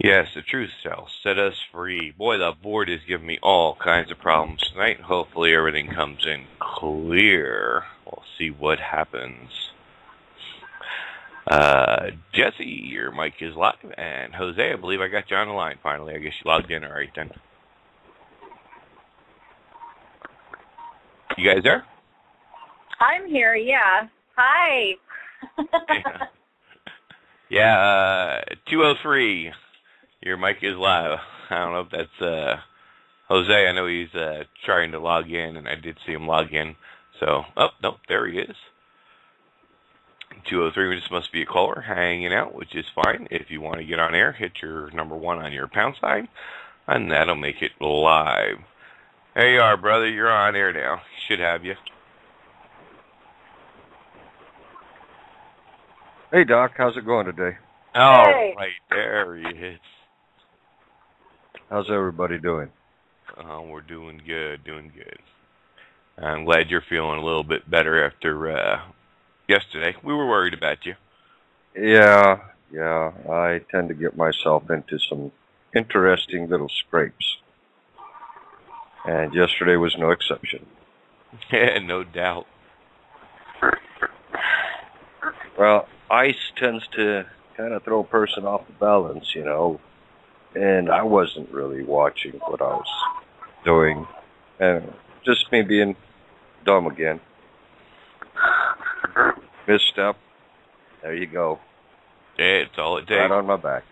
Yes, the truth shall set us free. Boy, the board is giving me all kinds of problems tonight. Hopefully everything comes in clear. We'll see what happens. Jesse, your mic is live. And Jose, I believe I got you on the line finally. I guess you logged in all right then. You guys there? I'm here, yeah. Hi. Yeah, 203. Your mic is live. I don't know if that's Jose. I know he's trying to log in, and I did see him log in. So, oh, no, there he is. 203, this must be a caller hanging out, which is fine. If you want to get on air, hit your number 1 on your pound sign, and that'll make it live. There you are, brother. You're on air now. Should have you. Hey, Doc. How's it going today? Oh, Hey. right there he is. How's everybody doing? We're doing good, doing good. I'm glad you're feeling a little bit better after yesterday. We were worried about you. Yeah. I tend to get myself into some interesting little scrapes. And yesterday was no exception. Yeah, no doubt. Well, ice tends to kind of throw a person off the balance, you know. And I wasn't really watching what I was doing. And just me being dumb again. Misstep. There you go. Yeah, it's all it takes. Right on my back.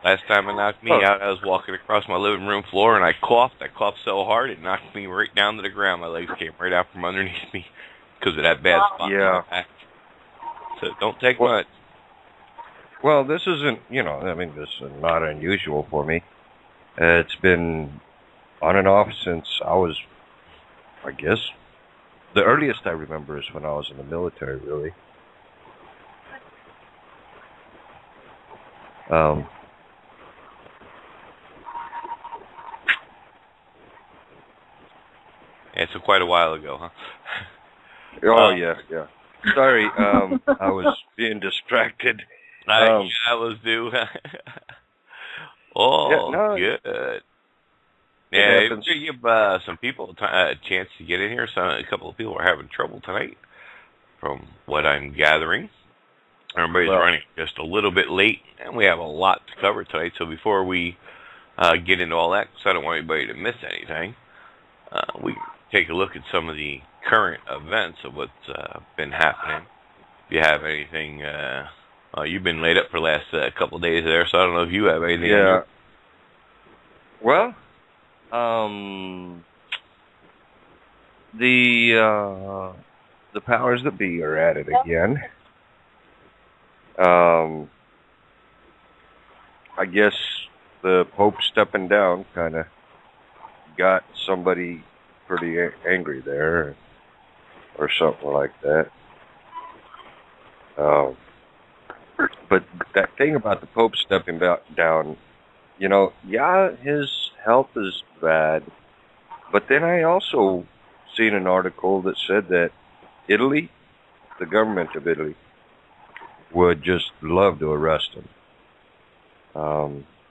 Last time it knocked me out, I was walking across my living room floor, and I coughed. I coughed so hard, it knocked me right down to the ground. My legs came right out from underneath me because of that bad spot in my back. So don't take much. Well, this isn't, this is not unusual for me. It's been on and off since I was, I guess, the earliest I remember is when I was in the military, really. Yeah, so quite a while ago, huh? Oh, yeah. Sorry, I was being distracted. I was due. Good. Yeah, give some people a chance to get in here. A couple of people are having trouble tonight, from what I'm gathering. Everybody's running just a little bit late, and we have a lot to cover tonight. So before we get into all that, because I don't want anybody to miss anything, we take a look at some of the current events of what's been happening. If you have anything, you've been laid up for the last couple of days there, so I don't know if you have anything. Yeah. Well, the powers that be are at it again. I guess the Pope stepping down kind of got somebody pretty angry there, or something like that. But that thing about the Pope stepping down, his health is bad. But then I also seen an article that said that Italy, the government of Italy, would just love to arrest him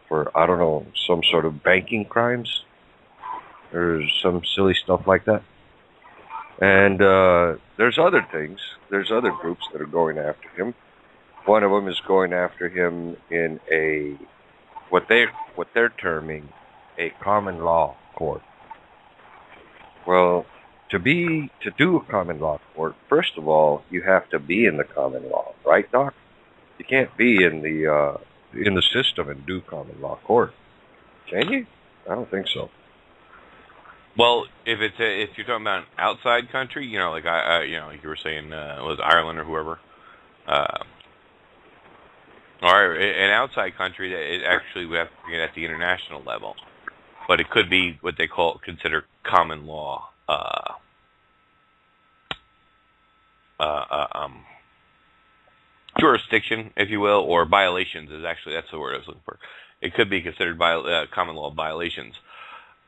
for, I don't know, some sort of banking crimes or some silly stuff like that. And there's other things. There's other groups that are going after him. One of them is going after him in what they're terming a common law court. Well, to do a common law court, first of all, you have to be in the common law, right, Doc? You can't be in the system and do common law court, can you? I don't think so. Well, if you're talking about an outside country, like like you were saying, was Ireland or whoever, or an outside country, that it actually would have to be at the international level, but it could be what they consider common law. Jurisdiction, if you will, or violations that's the word I was looking for. It could be considered common law violations.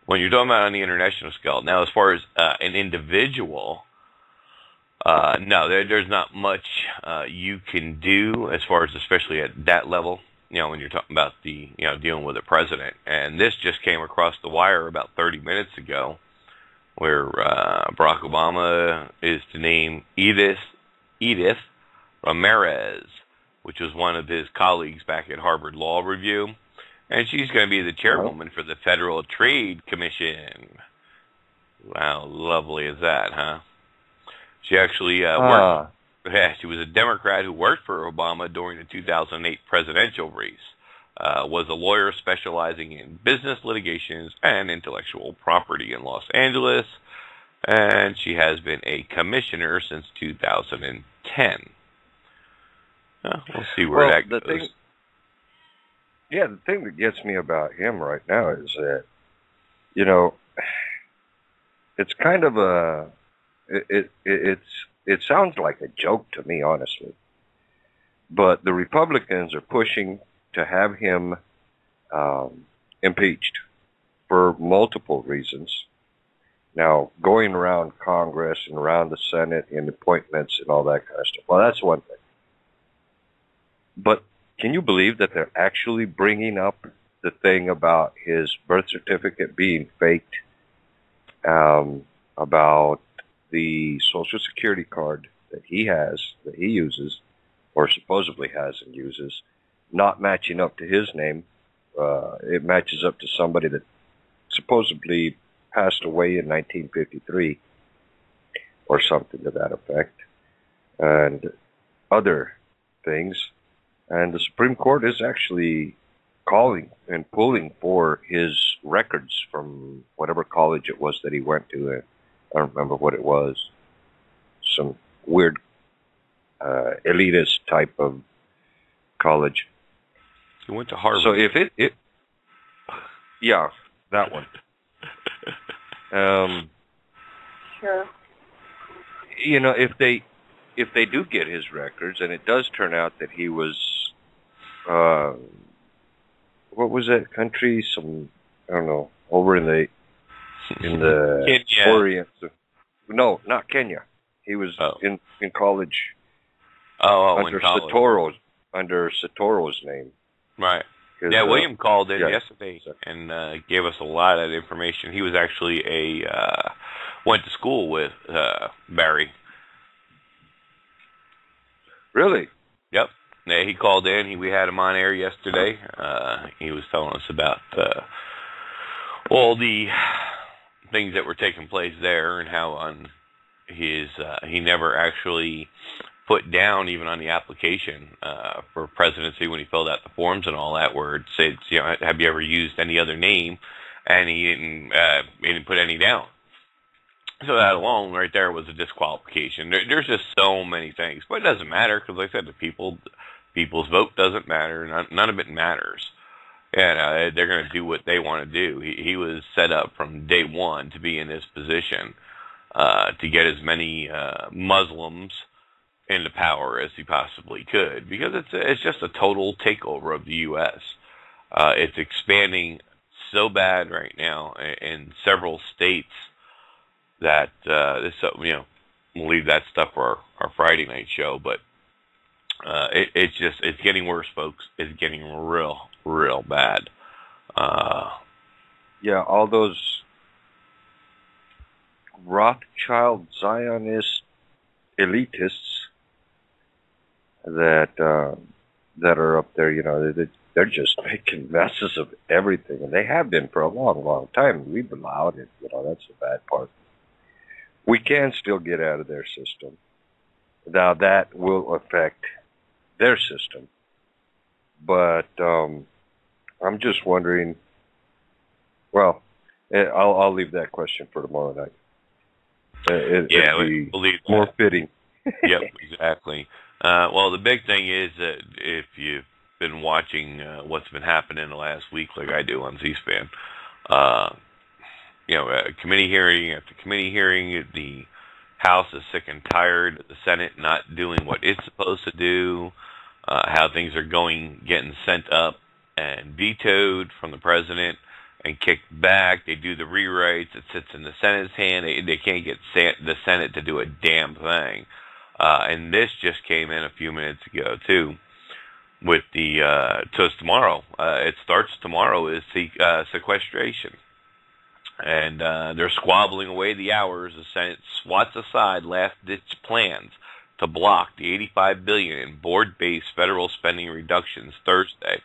When you're talking about on the international scale, now as far as an individual, no, there's not much you can do as far as, especially at that level. when you're talking about dealing with a president. And this just came across the wire about 30 minutes ago, where Barack Obama is to name Edith Ramirez, which was one of his colleagues back at Harvard Law Review, and she's going to be the chairwoman for the Federal Trade Commission. Wow, lovely is that, huh? She actually worked. Yeah, she was a Democrat who worked for Obama during the 2008 presidential race. Was a lawyer specializing in business litigations and intellectual property in Los Angeles, and she has been a commissioner since 2010. We'll see where that goes. The thing that gets me about him right now is that, it's kind of it sounds like a joke to me, honestly. But the Republicans are pushing to have him impeached for multiple reasons. Now, going around Congress and around the Senate and appointments and all that kind of stuff, well, that's one thing. But can you believe that they're actually bringing up the thing about his birth certificate being faked, about the Social Security card that he has, that he uses, or supposedly has and uses, not matching up to his name? It matches up to somebody that supposedly passed away in 1953 or something to that effect, and other things. And the Supreme Court is actually calling and pulling for his records from whatever college it was that he went to. I don't remember what it was. Some weird elitist type of college. He went to Harvard. So if it yeah, that one. Sure. If they do get his records, and it does turn out that he was, what was that country? I don't know, over in the Kenya. Orient. No, not Kenya. He was in college. Under Satoro's name. Right. Yeah, William called in yesterday and gave us a lot of information. He was actually went to school with Barry. Really? Yep. Yeah, he called in. We had him on air yesterday. He was telling us about all the things that were taking place there, and how on he never actually put down, even on the application for presidency, when he filled out the forms and all that, where it said, have you ever used any other name? And he didn't put any down. So that alone, right there, was a disqualification. There's just so many things, but it doesn't matter, because, like I said, people's vote doesn't matter. None of it matters, and they're going to do what they want to do. He was set up from day one to be in this position to get as many Muslims into power as he possibly could, because it's just a total takeover of the U.S. It's expanding so bad right now in several states that we'll leave that stuff for our Friday night show. But it's getting worse, folks. It's getting real bad. All those Rothschild Zionist elitists that are up there, they're just making messes of everything, and they have been for a long time. We've allowed it. That's the bad part. We can still get out of their system. Now, that will affect their system. But I'm just wondering, well, I'll leave that question for tomorrow night. It'd be more fitting. Yep, exactly. Well, the big thing is that if you've been watching what's been happening the last week, like I do on C-SPAN, committee hearing after committee hearing, the House is sick and tired of the Senate not doing what it's supposed to do, how things are getting sent up and vetoed from the president and kicked back. They do the rewrites. It sits in the Senate's hand. They can't get the Senate to do a damn thing. And this just came in a few minutes ago, too. with the so it's tomorrow. It starts tomorrow. Is sequestration, and they're squabbling away the hours. The Senate swats aside last-ditch plans to block the $85 billion in board-based federal spending reductions Thursday,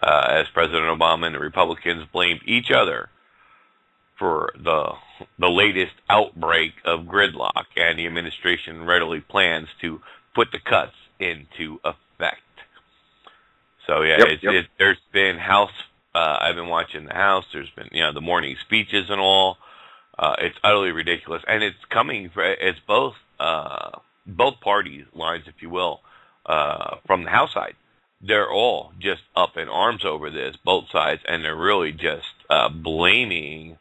as President Obama and the Republicans blamed each other for the latest outbreak of gridlock, and the administration readily plans to put the cuts into effect. So yeah, there's been House. I've been watching the House. There's been the morning speeches and all. It's utterly ridiculous, and it's coming. It's both parties lines, if you will, from the House side. They're all just up in arms over this, both sides, and they're really just blaming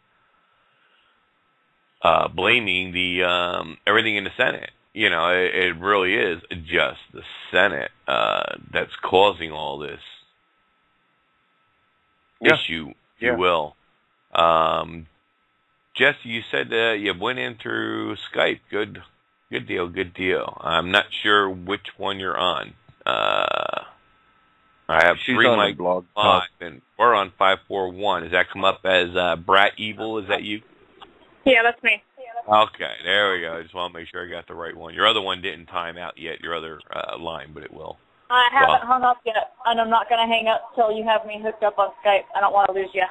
the everything in the Senate. It really is just the Senate that's causing all this issue, if you will. Jesse, you said you went in through Skype. Good deal. I'm not sure which one you're on. I have She's 3 on mic the blog 5, and we're on 541. Does that come up as Brat Evil? Is that you? Yeah, that's me. Okay, there we go. I just want to make sure I got the right one. Your other one didn't time out yet, your other line, but it will. I haven't hung up yet, and I'm not going to hang up till you have me hooked up on Skype. I don't want to lose you.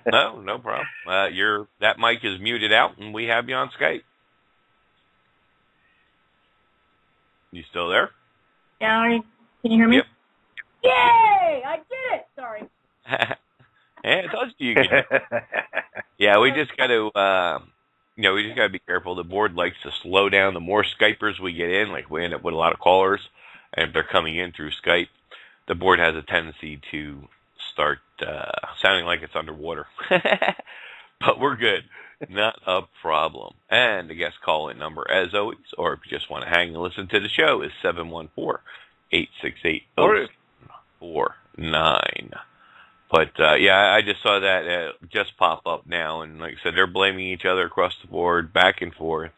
No problem. That mic is muted out, and we have you on Skype. You still there? Yeah, can you hear me? Yep. Yay! I did it! Sorry. I told you could. Yeah, we just got to, we just got to be careful. The board likes to slow down. The more Skypers we get in, like we end up with a lot of callers, and if they're coming in through Skype, the board has a tendency to start sounding like it's underwater. But we're good. Not a problem. And the guest call-in number, as always, or if you just want to hang and listen to the show, is 714-868-0449. But, I just saw that just pop up now. And like I said, they're blaming each other across the board, back and forth.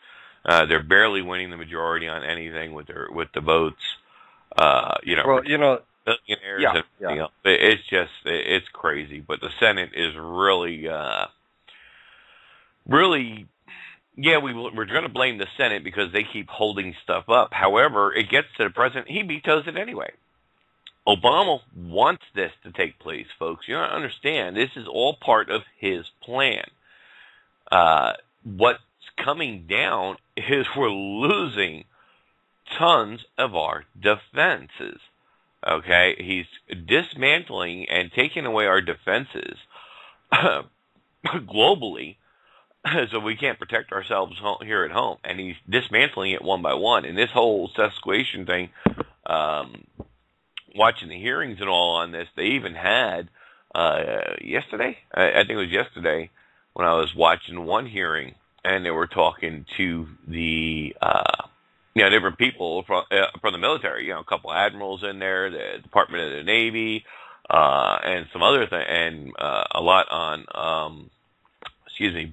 They're barely winning the majority on anything with the votes. Billionaires and everything else. It's crazy. But the Senate is really, we're going to blame the Senate because they keep holding stuff up. However, it gets to the president. He vetoes it anyway. Obama wants this to take place, folks. You don't understand. This is all part of his plan. What's coming down is we're losing tons of our defenses. Okay? He's dismantling and taking away our defenses globally, so we can't protect ourselves here at home. And he's dismantling it one by one. And this whole sequestration thing, watching the hearings and all on this, they even had yesterday, I think it was yesterday, when I was watching one hearing, and they were talking to the different people from the military. A couple admirals in there, the Department of the Navy, and some other thing, and a lot on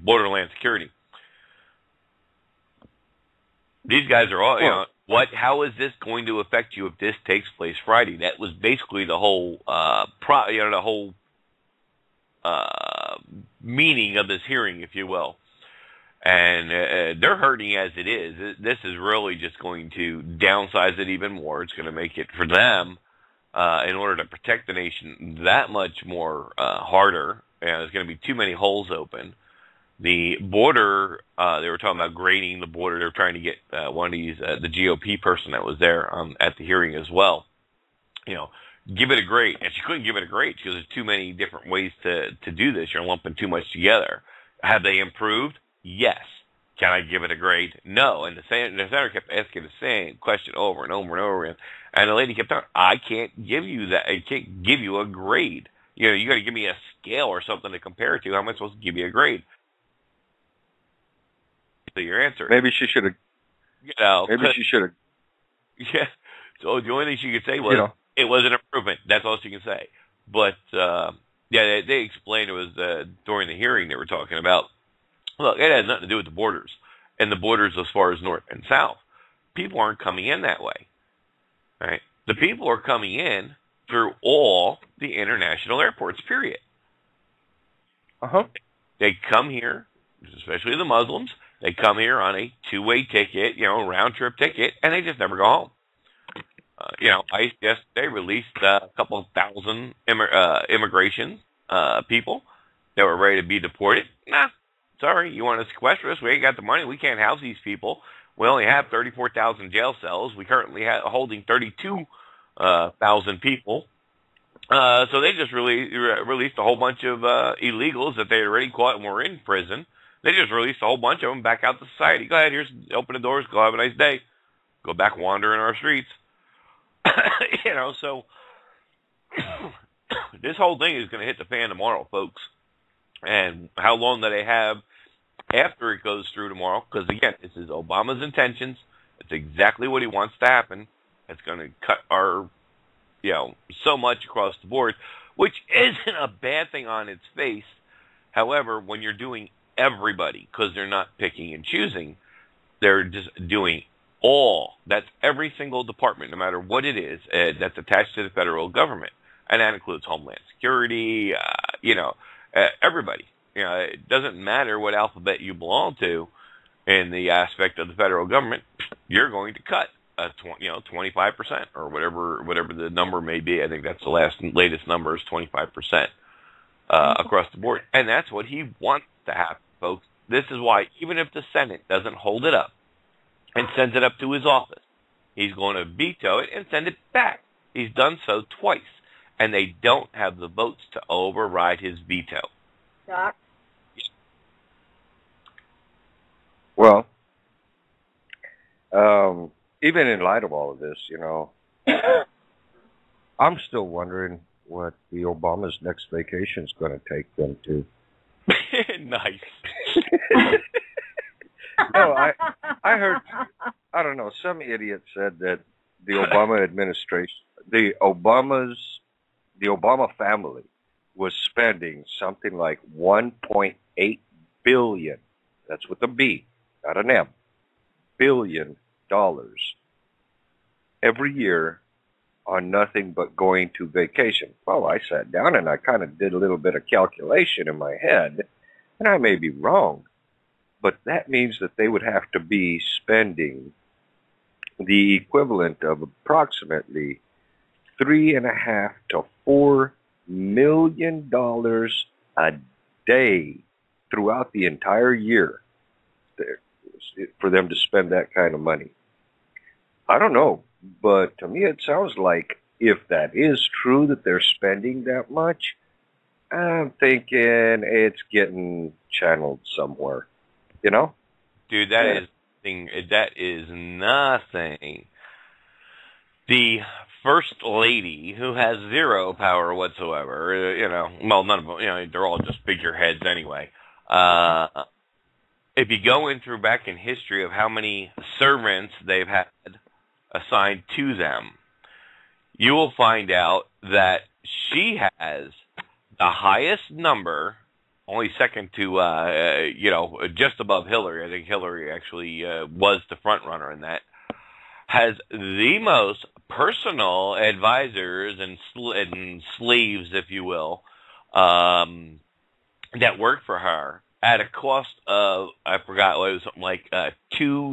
borderland security. These guys are all how is this going to affect you if this takes place Friday? That was basically the whole meaning of this hearing, if you will. And they're hurting as it is. This is really just going to downsize it even more. It's going to make it for them, in order to protect the nation, that much more harder. And there's going to be too many holes open. The border, they were talking about grading the border. They were trying to get one of these, the GOP person that was there at the hearing as well, give it a grade. And she couldn't give it a grade because there's too many different ways to do this. You're lumping too much together. Have they improved? Yes. Can I give it a grade? No. And the senator kept asking the same question over and over and over again. And the lady kept on, I can't give you that. I can't give you a grade. You got to give me a scale or something to compare it to. How am I supposed to give you a grade? Your answer. Maybe she should have. Maybe she should have. Yeah. So the only thing she could say was, it was an improvement. That's all she can say. But they explained it was during the hearing they were talking about. Look, it has nothing to do with the borders, and the borders as far as north and south. People aren't coming in that way. Right? The people are coming in through all the international airports, period. Uh-huh. They come here, especially the Muslims, they come here on a two-way ticket, round-trip ticket, and they just never go home. ICE yesterday released a couple of thousand immigration people that were ready to be deported. Nah, sorry, you want to sequester us? We ain't got the money. We can't house these people. We only have 34,000 jail cells. We currently holding 32,000 people. So they just released a whole bunch of illegals that they had already caught and were in prison. They just released a whole bunch of them back out to society. Go ahead, open the doors. Go have a nice day. Go back wandering our streets. So this whole thing is going to hit the fan tomorrow, folks. And how long do they have after it goes through tomorrow? Because, again, this is Obama's intentions. It's exactly what he wants to happen. It's going to cut our, so much across the board, which isn't a bad thing on its face. However, when you're doing everybody, because they're not picking and choosing, they're just doing that's every single department, no matter what it is, that's attached to the federal government. And that includes Homeland Security, everybody. It doesn't matter what alphabet you belong to in the aspect of the federal government, you're going to cut 25% or whatever the number may be. I think that's the latest number is 25% across the board. And that's what he wants to happen, folks. This is why, even if the Senate doesn't hold it up, and sends it up to his office, he's going to veto it and send it back. He's done so twice, and they don't have the votes to override his veto. Doc? Well, even in light of all of this, I'm still wondering what the Obama's next vacation is going to take them to. Nice. No, I heard, I don't know, some idiot said that the Obama administration, the Obama family was spending something like $1.8 billion, that's with a B, not an M, $billion every year on nothing but going to vacation. Well, I sat down and I kind of did a little bit of calculation in my head, and I may be wrong, but that means that they would have to be spending the equivalent of approximately $3.5 to $4 million a day throughout the entire year for them to spend that kind of money. I don't know, but to me it sounds like if that is true that they're spending that much, I'm thinking it's getting channeled somewhere. Dude, that is nothing. The first lady, who has zero power whatsoever, none of them, they're all just figureheads anyway. If you go back in history of how many servants they've had assigned to them, you will find out that she has the highest number, only second to, just above Hillary. I think Hillary actually was the front runner in that. Has the most personal advisors and slaves, if you will, that work for her at a cost of, I forgot, it was something like $2,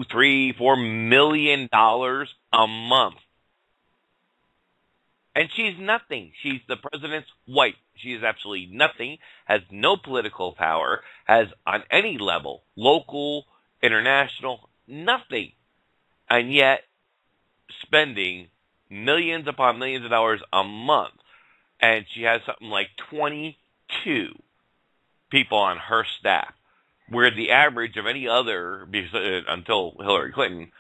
$3, $4 million a month. And she's nothing. She's the president's wife. She is absolutely nothing, has no political power, has on any level, local, international, nothing. And yet, spending millions upon millions of dollars a month. And she has something like 22 people on her staff, where the average of any other, until Hillary Clinton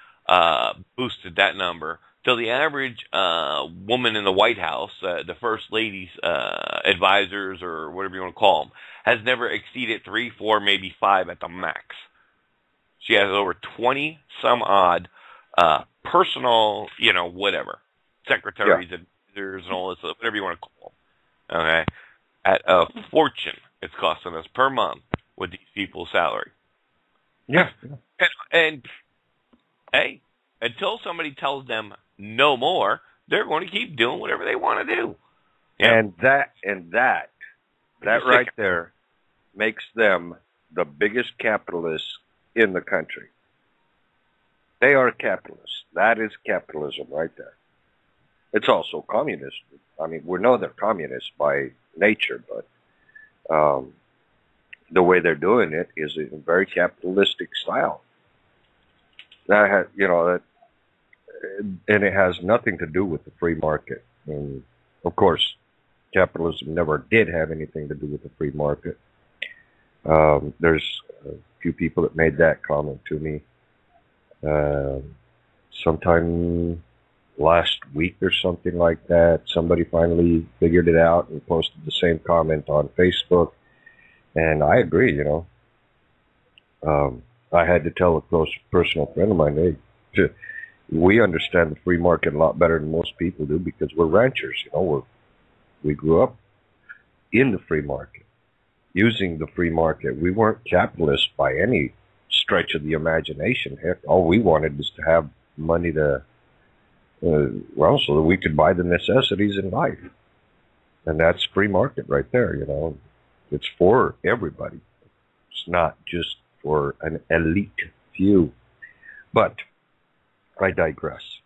boosted that number, till the average woman in the White House, the First Lady's advisors, or whatever you want to call them, has never exceeded 3, 4, maybe 5 at the max. She has over 20 some odd personal, whatever, secretaries, advisors, and all this, whatever you want to call them. Okay, at a fortune it's costing us per month with these people's salary. Yeah. And hey, until somebody tells them no more, they're going to keep doing whatever they want to do. Yeah. And that right there makes them the biggest capitalists in the country. They are capitalists. That is capitalism right there. It's also communist. I mean, we know they're communists by nature, but the way they're doing it is in a very capitalistic style. That has, and it has nothing to do with the free market. And of course, capitalism never did have anything to do with the free market. There's a few people that made that comment to me sometime last week or something like that. Somebody finally figured it out and posted the same comment on Facebook. And I agree, I had to tell a close personal friend of mine, hey, we understand the free market a lot better than most people do because we're ranchers, we grew up in the free market, using the free market. We weren't capitalists by any stretch of the imagination. Heck, all we wanted was to have money to, so that we could buy the necessities in life. And that's free market right there, It's for everybody. It's not just for an elite few. But I digress.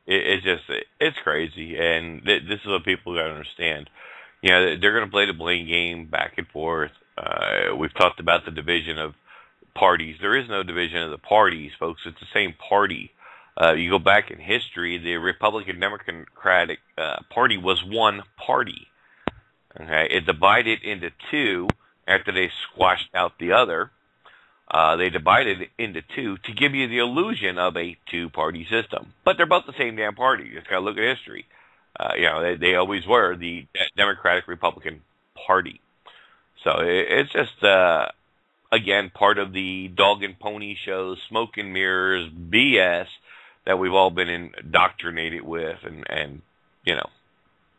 It's crazy, and this is what people got to understand. They're going to play the blame game back and forth. We've talked about the division of parties. There is no division of the parties, folks. It's the same party. You go back in history, the Republican Democratic Party was one party. Okay, it divided into two after they squashed out the other. They divided it into two to give you the illusion of a two-party system. But they're both the same damn party. You just got to look at history. They always were the Democratic Republican Party. So it's just, again, part of the dog and pony show, smoke and mirrors, BS that we've all been indoctrinated with and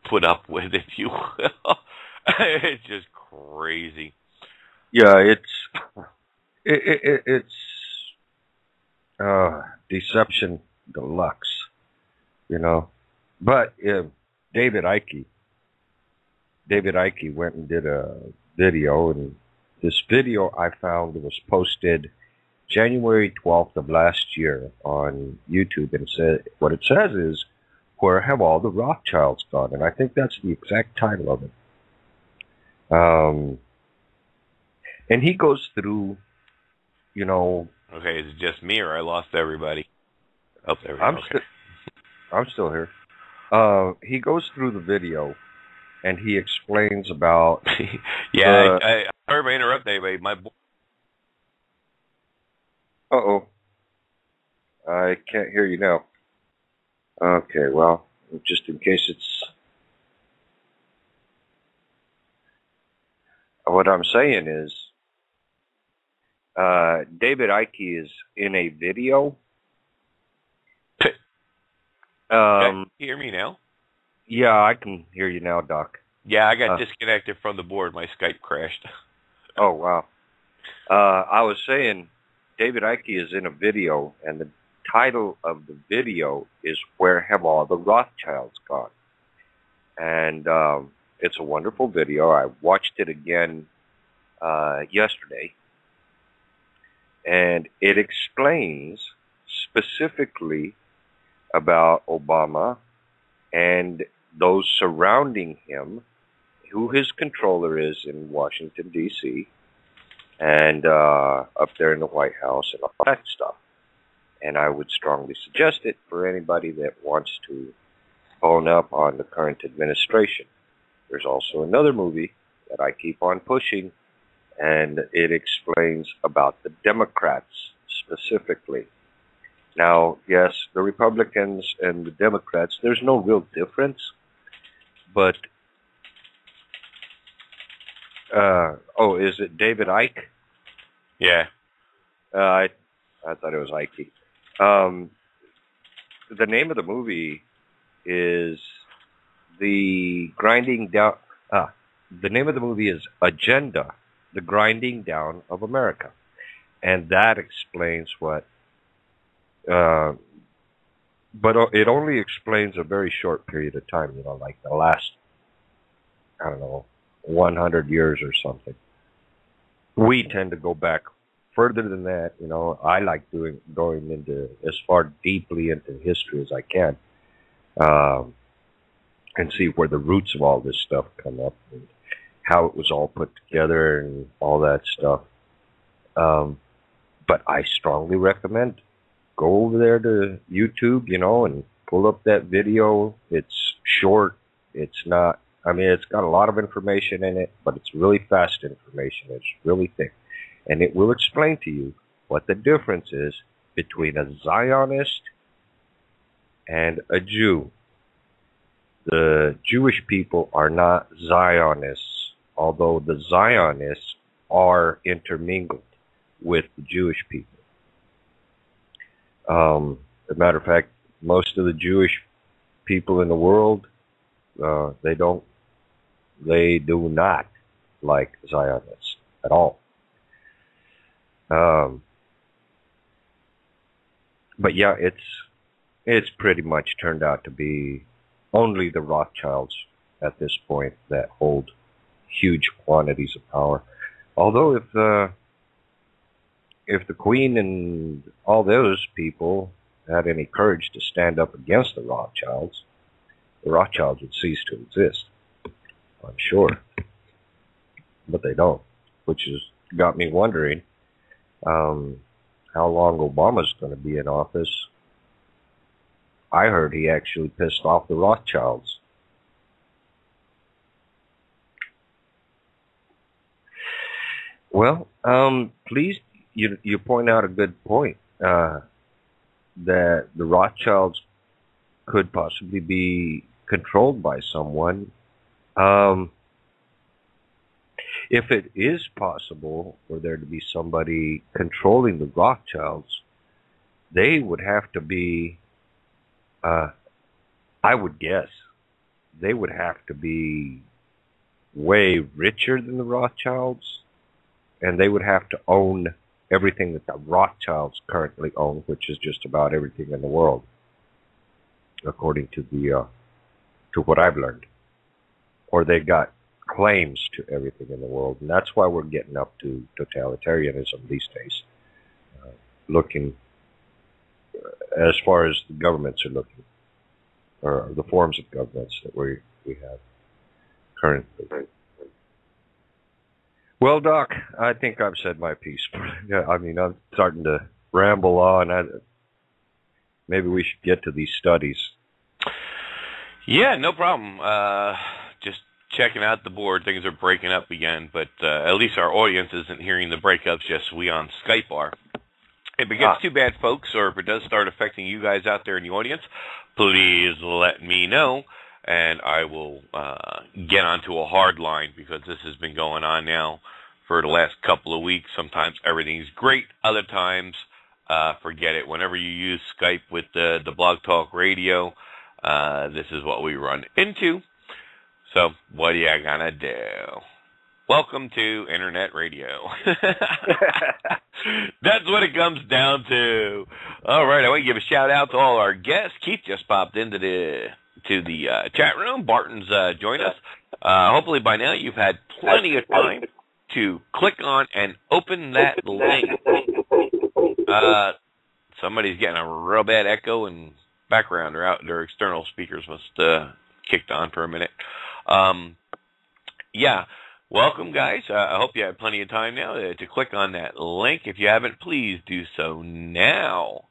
put up with, if you will. It's just crazy. Yeah, it's deception deluxe, But David Icke went and did a video, and this video I found was posted January 12th of last year on YouTube, and what it says is, "Where have all the Rothschilds gone?" And I think that's the exact title of it. And he goes through, Okay, is it just me or I lost everybody? Oh, there we go. I'm still here. He goes through the video, and he explains about... Yeah, sorry to interrupt anybody. Uh-oh. I can't hear you now. Okay, well, just in case it's... What I'm saying is, David Icke is in a video. Can you hear me now? Yeah, I can hear you now, Doc. Yeah, I got disconnected from the board. My Skype crashed. Oh, wow. I was saying David Icke is in a video, and the title of the video is "Where Have All the Rothschilds Gone?" And it's a wonderful video. I watched it again yesterday, and it explains specifically about Obama and those surrounding him, who his controller is in Washington, D.C., and up there in the White House and all that stuff. And I would strongly suggest it for anybody that wants to hone up on the current administration. There's also another movie that I keep on pushing, and it explains about the Democrats specifically. Now, yes, the Republicans and the Democrats, there's no real difference, but, is it David Icke? Yeah. I thought it was Icke. The name of the movie is The name of the movie is Agenda, The Grinding Down of America. And that explains what but it only explains a very short period of time, like the last, I don't know, 100 years or something. We tend to go back further than that. I like going into as far deeply into history as I can, and see where the roots of all this stuff come up and how it was all put together and all that stuff. But I strongly recommend go over there to YouTube, and pull up that video. It's short. It's not, it's got a lot of information in it, but it's really fast information. It's really thick. And it will explain to you what the difference is between a Zionist and a Jew. The Jewish people are not Zionists, although the Zionists are intermingled with the Jewish people. As a matter of fact, most of the Jewish people in the world, they do not like Zionists at all. But yeah, it's pretty much turned out to be only the Rothschilds at this point that hold huge quantities of power. Although if the Queen and all those people had any courage to stand up against the Rothschilds would cease to exist, I'm sure. But they don't, which has got me wondering how long Obama's going to be in office. I heard he actually pissed off the Rothschilds. Well, please, you point out a good point, that the Rothschilds could possibly be controlled by someone. If it is possible for there to be somebody controlling the Rothschilds, they would have to be, I would guess, they would have to be way richer than the Rothschilds, and they would have to own everything that the Rothschilds currently own, which is just about everything in the world, according to what I've learned. Or they got claims to everything in the world, and that's why we're getting up to totalitarianism these days, looking as far as the governments are looking, or the forms of governments that we have currently. Well, Doc, I think I've said my piece. I'm starting to ramble on. Maybe we should get to these studies. Yeah, no problem. Just checking out the board. Things are breaking up again, but at least our audience isn't hearing the breakups, just we on Skype are. If it gets too bad, folks, or if it does start affecting you guys out there in the audience, please let me know, and I will get onto a hard line, because this has been going on now for the last couple of weeks. Sometimes everything's great, other times forget it. Whenever you use Skype with the Blog Talk Radio, this is what we run into. So what are you gonna do? Welcome to Internet Radio. That's what it comes down to. All right, I want to give a shout out to all our guests. Keith just popped into the chat room. Barton's joined us. Hopefully by now you've had plenty of time to click on and open that link. Somebody's getting a real bad echo and background. Their external speakers must kicked on for a minute. Yeah. Welcome, guys. I hope you have plenty of time now to click on that link. If you haven't, please do so now.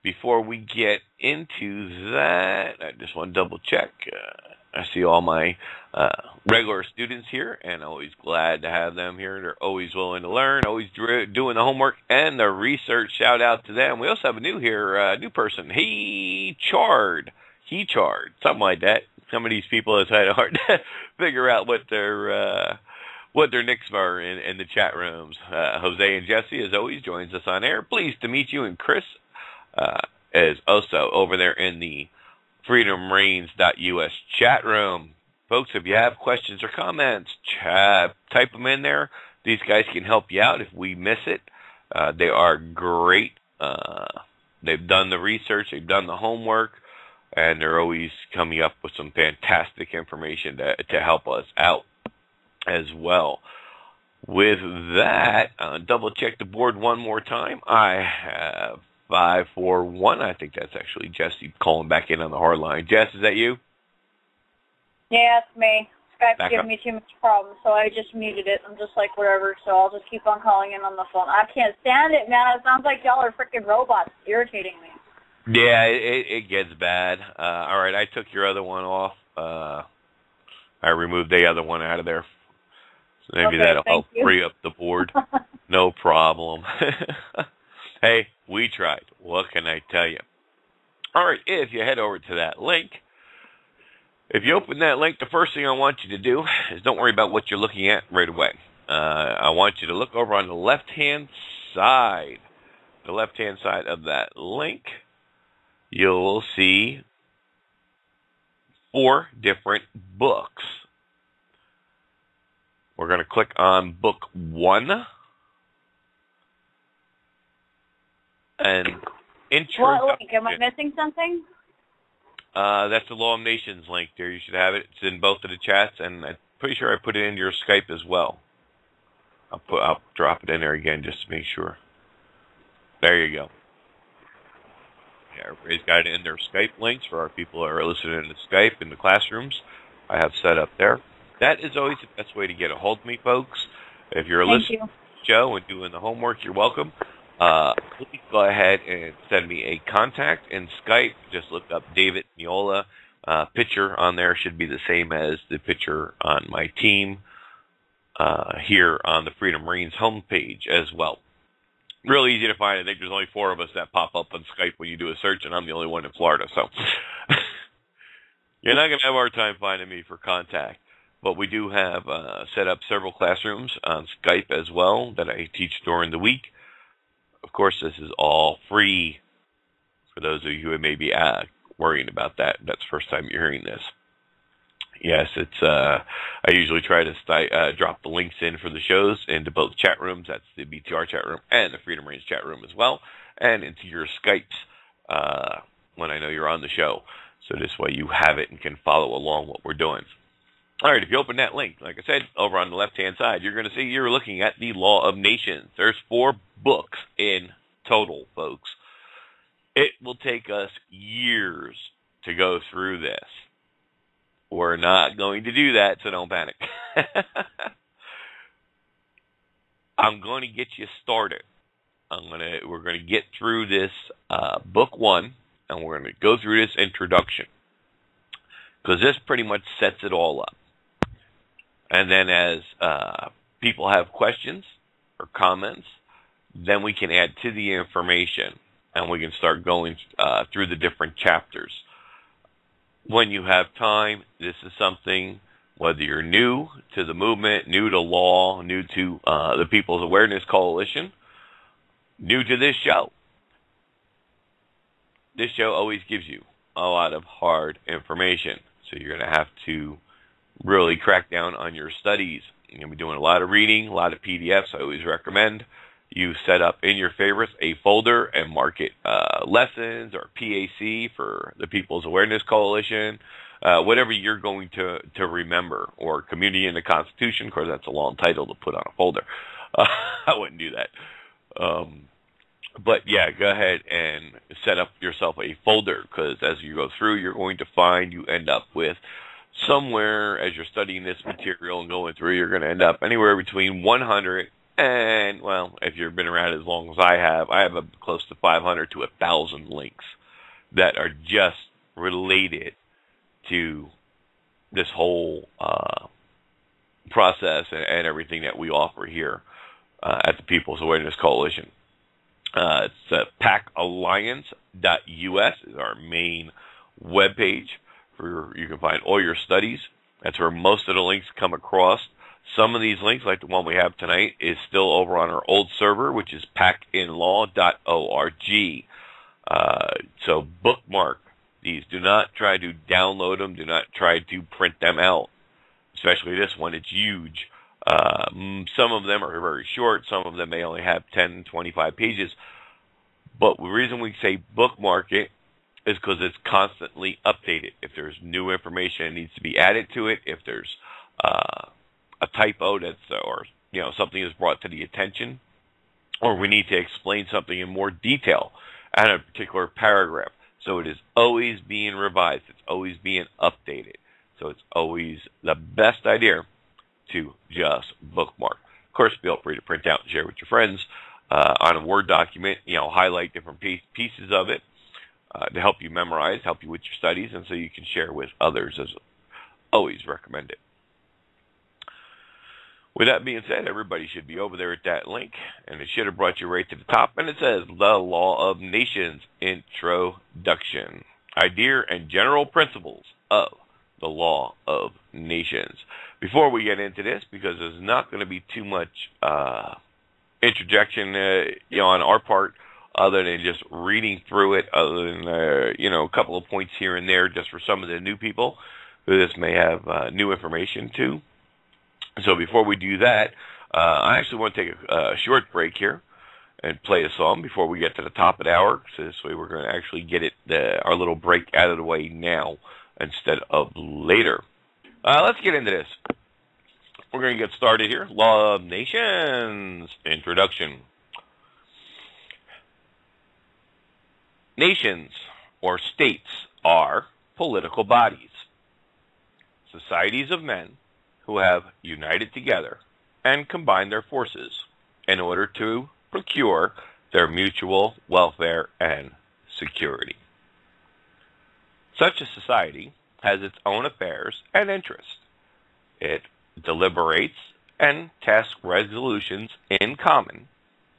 Before we get into that, I just want to double check. I see all my regular students here, and always glad to have them here. They're always willing to learn, always doing the homework and the research. Shout out to them. We also have a new person. He Chard, something like that. Some of these people have had a hard to figure out what their nicks are in the chat rooms. Jose and Jesse, as always, joins us on air. Pleased to meet you. And Chris is also over there in the freedomreigns.us chat room. Folks, if you have questions or comments, type them in there. These guys can help you out if we miss it. They are great They've done the research, they've done the homework, and they're always coming up with some fantastic information to help us out as well. With that, double check the board one more time. I have 541. I think that's actually Jesse calling back in on the hard line. Jess, is that you? Yeah, it's me. Skype's giving me too much problems, so I just muted it. I'm just like, whatever, so I'll just keep on calling in on the phone. I can't stand it, man. It sounds like y'all are freaking robots. It's irritating me. Yeah, it gets bad. All right, I took your other one off. I removed the other one out of there. So maybe that'll help free up the board. No problem. Hey, we tried. What can I tell you? All right, if you head over to that link, if you open that link, the first thing I want you to do is don't worry about what you're looking at right away. I want you to look over on the left-hand side. The left-hand side of that link, you'll see 4 different books. We're going to click on book 1. And introduction. What link? Am I missing something? That's the Law of Nations link there. You should have it. It's in both of the chats, and I'm pretty sure I put it into your Skype as well. I'll drop it in there again just to make sure. There you go. Yeah, everybody's got it in their Skype links for our people that are listening to Skype in the classrooms. I have set up there. That is always the best way to get a hold of me, folks. If you're listening to the show and doing the homework, you're welcome. Please go ahead and send me a contact in Skype. Just look up David Miola. Picture on there should be the same as the picture on my team here on the Freedom Marines homepage as well. Real easy to find. I think there's only 4 of us that pop up on Skype when you do a search, and I'm the only one in Florida. So you're not going to have a hard time finding me for contact. But we do have set up several classrooms on Skype as well that I teach during the week. Of course, this is all free for those of you who may be worrying about that. That's the first time you're hearing this. Yes, it's. I usually try to drop the links in for the shows into both chat rooms. That's the BTR chat room and the Freedom Range chat room as well, and into your Skypes when I know you're on the show. So this way you have it and can follow along what we're doing. All right, if you open that link, like I said, over on the left-hand side, you're going to see you're looking at the Law of Nations. There's 4 books in total, folks. It will take us years to go through this. We're not going to do that, so don't panic. I'm going to get you started. We're going to get through this book 1, and we're going to go through this introduction, because this pretty much sets it all up. And then as people have questions or comments, then we can add to the information, and we can start going through the different chapters. When you have time, this is something, whether you're new to the movement, new to law, new to the People's Awareness Coalition, new to this show always gives you a lot of hard information. So you're going to have to really crack down on your studies. You're going to be doing a lot of reading, a lot of PDFs. I always recommend you set up in your favorites a folder and mark it lessons or PAC for the People's Awareness Coalition, whatever you're going to remember, or Community in the Constitution. Of course, that's a long title to put on a folder. I wouldn't do that. But yeah, go ahead and set up yourself a folder, because as you go through, you're going to find you end up with somewhere, as you're studying this material and going through, you're going to end up anywhere between 100 and, well, if you've been around as long as I have close to 500 to 1,000 links that are just related to this whole process and everything that we offer here at the People's Awareness Coalition. It's packalliance.us is our main webpage. You can find all your studies. That's where most of the links come across. Some of these links, like the one we have tonight, is still over on our old server, which is packinlaw.org. So bookmark these. Do not try to download them. Do not try to print them out. Especially this one. It's huge. Some of them are very short. Some of them may only have 10, 25 pages. But the reason we say bookmark it is because it's constantly updated. If there's new information that needs to be added to it, if there's a typo or something is brought to the attention, or we need to explain something in more detail at a particular paragraph. So it is always being revised. It's always being updated. So it's always the best idea to just bookmark. Of course, feel free to print out and share with your friends on a Word document. Highlight different pieces of it to help you memorize, help you with your studies, and so you can share with others. As always, recommend it. With that being said, everybody should be over there at that link, and it should have brought you right to the top, and it says The Law of Nations Introduction, Idea and General Principles of the Law of Nations. Before we get into this, because there's not going to be too much introduction on our part, other than just reading through it, other than a couple of points here and there just for some of the new people who this may have new information to. So before we do that, I actually want to take a short break here and play a song before we get to the top of the hour. So this way we're going to actually get our little break out of the way now instead of later. Let's get into this. We're going to get started here. Law of Nations Introduction. Nations, or states, are political bodies, societies of men who have united together and combined their forces in order to procure their mutual welfare and security. Such a society has its own affairs and interests. It deliberates and tasks resolutions in common,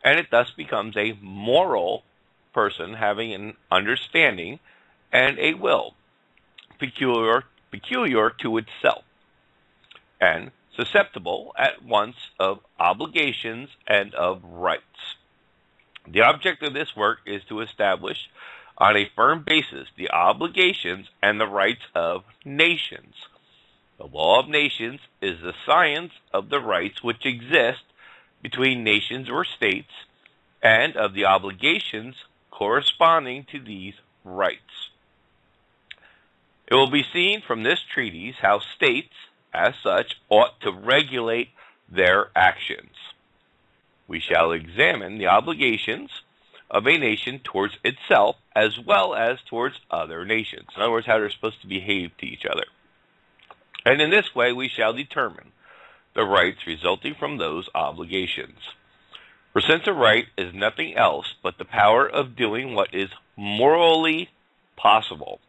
and it thus becomes a moral person having an understanding and a will peculiar to itself, and susceptible at once of obligations and of rights. The object of this work is to establish on a firm basis the obligations and the rights of nations. The law of nations is the science of the rights which exist between nations or states, and of the obligations corresponding to these rights. It will be seen from this treatise how states, as such, ought to regulate their actions. We shall examine the obligations of a nation towards itself as well as towards other nations. In other words, how they're supposed to behave to each other. And in this way, we shall determine the rights resulting from those obligations. For since a right is nothing else but the power of doing what is morally possible,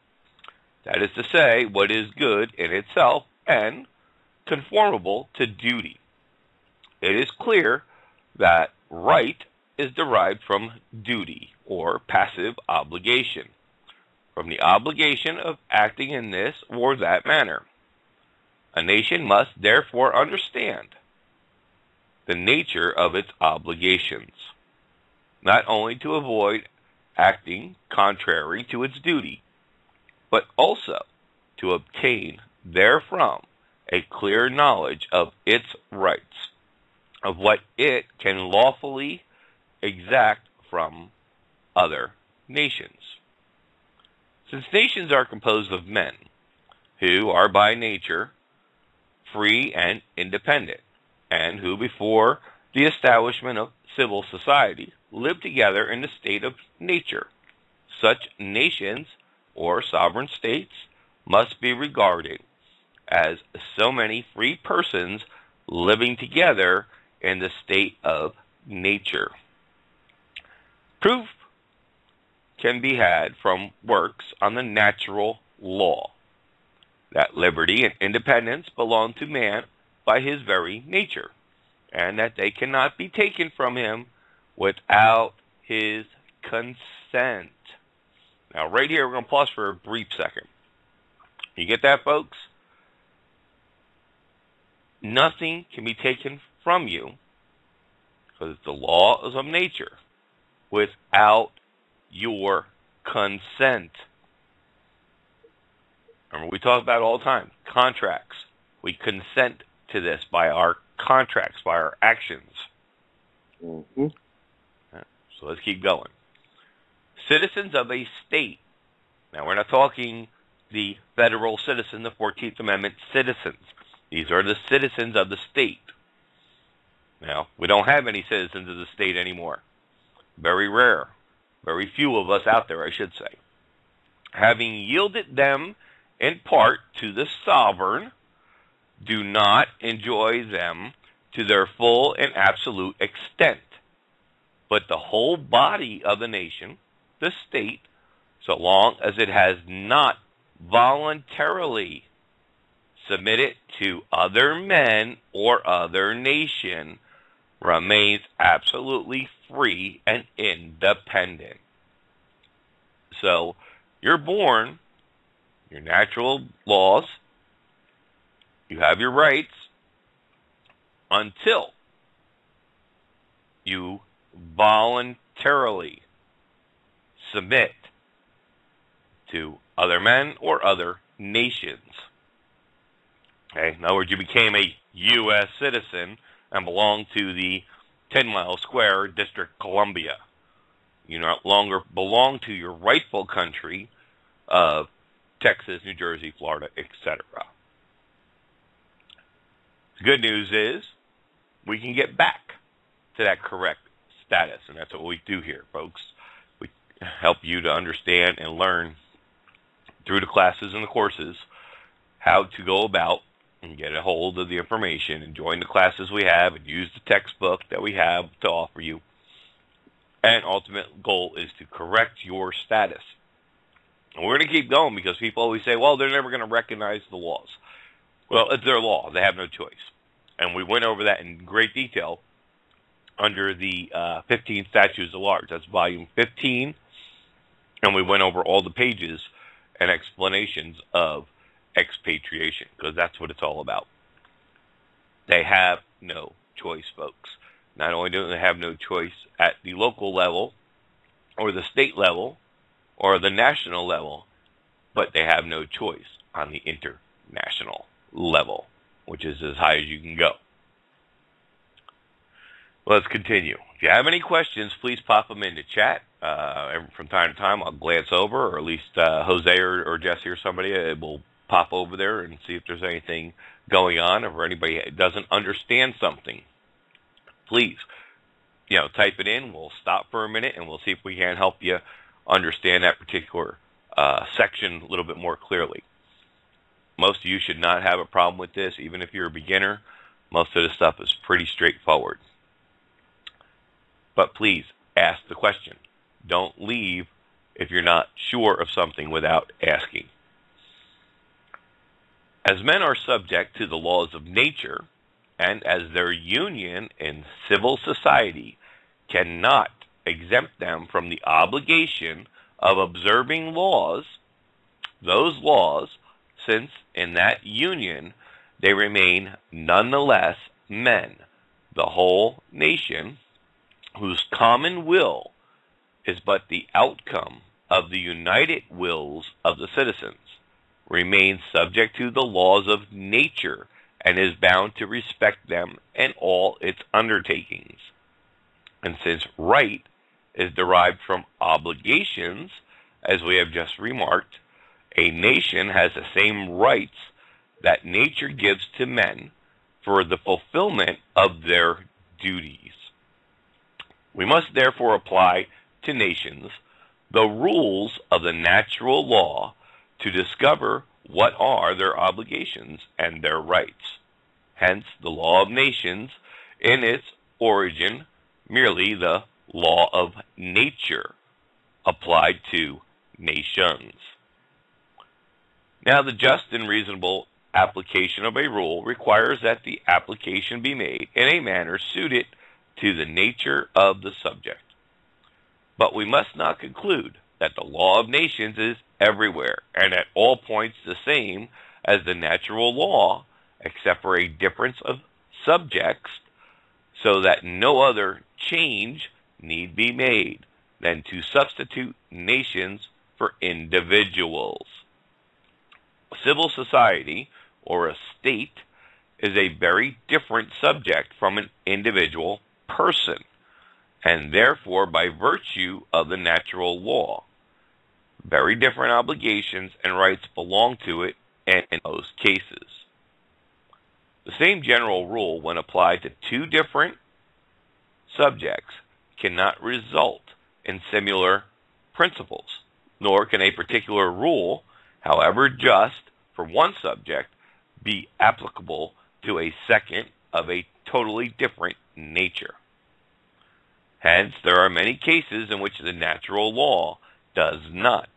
that is to say, what is good in itself and conformable to duty, it is clear that right is derived from duty, or passive obligation, from the obligation of acting in this or that manner. A nation must therefore understand the nature of its obligations, not only to avoid acting contrary to its duty, but also to obtain therefrom a clear knowledge of its rights, of what it can lawfully exact from other nations. Since nations are composed of men who are by nature free and independent, and who before the establishment of civil society lived together in the state of nature, such nations or sovereign states must be regarded as so many free persons living together in the state of nature. Proof can be had from works on the natural law that liberty and independence belong to man by his very nature, and that they cannot be taken from him without his consent. Now, right here, we're going to pause for a brief second. You get that, folks? Nothing can be taken from you, because it's the laws of nature, without your consent. Remember, we talk about it all the time. Contracts. We consent to this by our contracts, by our actions. Mm-hmm. So let's keep going. citizens of a state. Now, we're not talking the federal citizen, the 14th Amendment citizens. These are the citizens of the state. Now, we don't have any citizens of the state anymore. Very rare. Very few of us out there, I should say. Having yielded them in part to the sovereign, do not enjoy them to their full and absolute extent, but the whole body of the nation, the state, so long as it has not voluntarily submitted to other men or other nation, remains absolutely free and independent. So, you're born, your natural laws, you have your rights, until you voluntarily submit to other men or other nations. Okay? In other words, you became a U.S. citizen and belong to the 10-mile square District of Columbia. You no longer belong to your rightful country of Texas, New Jersey, Florida, etc. The good news is we can get back to that correct status, and that's what we do here, folks. We help you to understand and learn through the classes and the courses how to go about and get a hold of the information and join the classes we have and use the textbook that we have to offer you. And ultimate goal is to correct your status. And we're going to keep going because people always say, well, they're never going to recognize the laws. Well, it's their law. They have no choice. And we went over that in great detail under the 15 Statutes of Large. That's volume 15. And we went over all the pages and explanations of expatriation, because that's what it's all about. They have no choice, folks. Not only do they have no choice at the local level or the state level or the national level, but they have no choice on the international level, which is as high as you can go. Let's continue. If you have any questions, please pop them into chat. From time to time, I'll glance over, or at least Jose or Jesse or somebody will pop over there and see if there's anything going on, or anybody doesn't understand something. Please, type it in. We'll stop for a minute, and we'll see if we can help you understand that particular section a little bit more clearly. Most of you should not have a problem with this, even if you're a beginner. Most of the stuff is pretty straightforward. But please, ask the question. Don't leave if you're not sure of something without asking. As men are subject to the laws of nature, and as their union in civil society cannot exempt them from the obligation of observing laws, those laws, since in that union they remain nonetheless men, the whole nation, whose common will is but the outcome of the united wills of the citizens, remains subject to the laws of nature and is bound to respect them in all its undertakings. And since right is derived from obligations, as we have just remarked, a nation has the same rights that nature gives to men for the fulfillment of their duties. We must therefore apply to nations the rules of the natural law to discover what are their obligations and their rights. Hence, the law of nations, in its origin, merely the law of nature, applied to nations. Now, the just and reasonable application of a rule requires that the application be made in a manner suited to the nature of the subject. But we must not conclude that the law of nations is everywhere and at all points the same as the natural law, except for a difference of subjects, so that no other change need be made than to substitute nations for individuals. Civil society, or a state, is a very different subject from an individual person. and therefore by virtue of the natural law. Very different obligations and rights belong to it in most cases. The same general rule, when applied to two different subjects, cannot result in similar principles, nor can a particular rule, however just, for one subject be applicable to a second of a totally different nature. Hence, there are many cases in which the natural law does not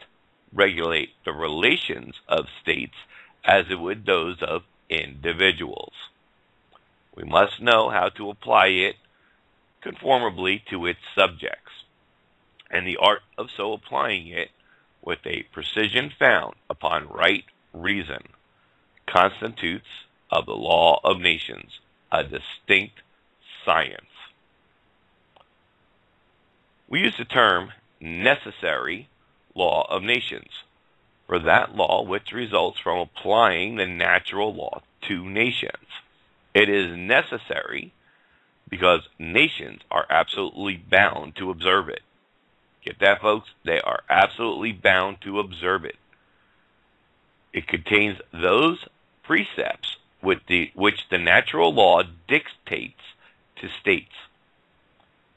regulate the relations of states as it would those of individuals. We must know how to apply it conformably to its subjects, and the art of so applying it with a precision found upon right reason constitutes of the law of nations a distinct science. We use the term necessary law of nations for that law which results from applying the natural law to nations. It is necessary because nations are absolutely bound to observe it. Get that, folks? They are absolutely bound to observe it. It contains those precepts which the natural law dictates to states,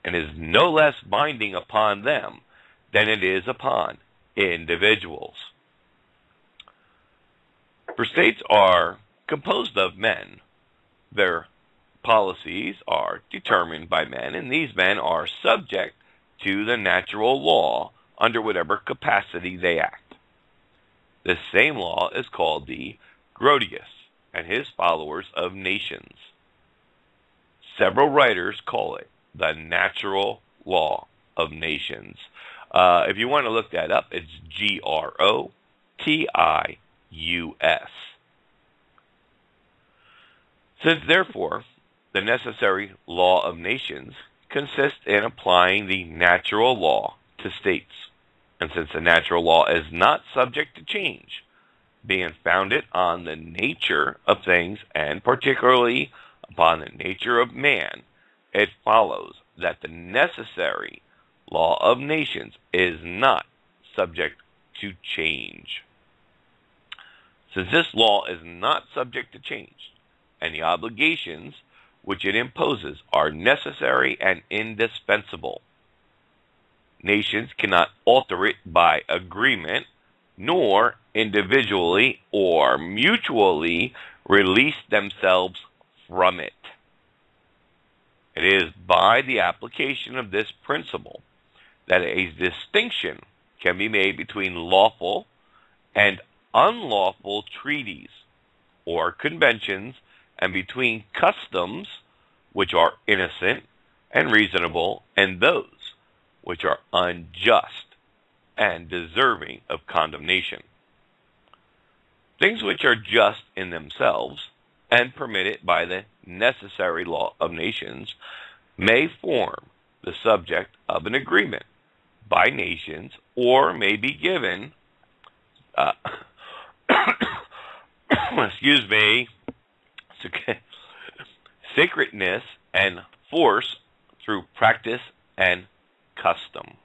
and is no less binding upon them than it is upon individuals. For states are composed of men. Their policies are determined by men, and these men are subject to the natural law under whatever capacity they act. This same law is called the Grotius and his followers of nations. Several writers call it the natural law of nations. If you want to look that up, it's Grotius. Since, therefore, the necessary law of nations consists in applying the natural law to states, and since the natural law is not subject to change, being founded on the nature of things, and particularly upon the nature of man, it follows that the necessary law of nations is not subject to change. Since this law is not subject to change, and the obligations which it imposes are necessary and indispensable, nations cannot alter it by agreement, nor individually or mutually release themselves from it. It is by the application of this principle that a distinction can be made between lawful and unlawful treaties or conventions, and between customs which are innocent and reasonable, and those which are unjust and deserving of condemnation. Things which are just in themselves and permitted by the necessary law of nations may form the subject of an agreement by nations, or may be given sacredness and force through practice and custom.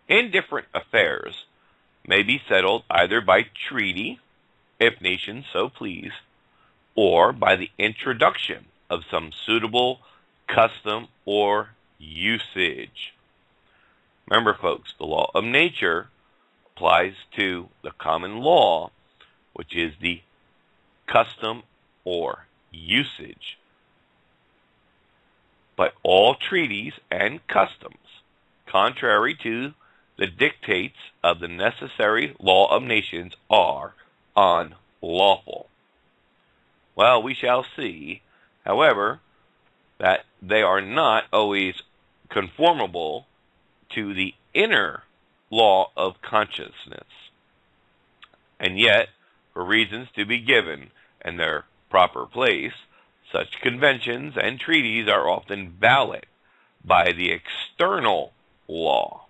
Indifferent affairs may be settled either by treaty, if nations so please, or by the introduction of some suitable custom or usage. Remember, folks, the law of nature applies to the common law, which is the custom or usage. But all treaties and customs, contrary to the dictates of the necessary law of nations, are unlawful. Well, we shall see, however, that they are not always conformable to the inner law of consciousness. And yet, for reasons to be given in their proper place, such conventions and treaties are often valid by the external law.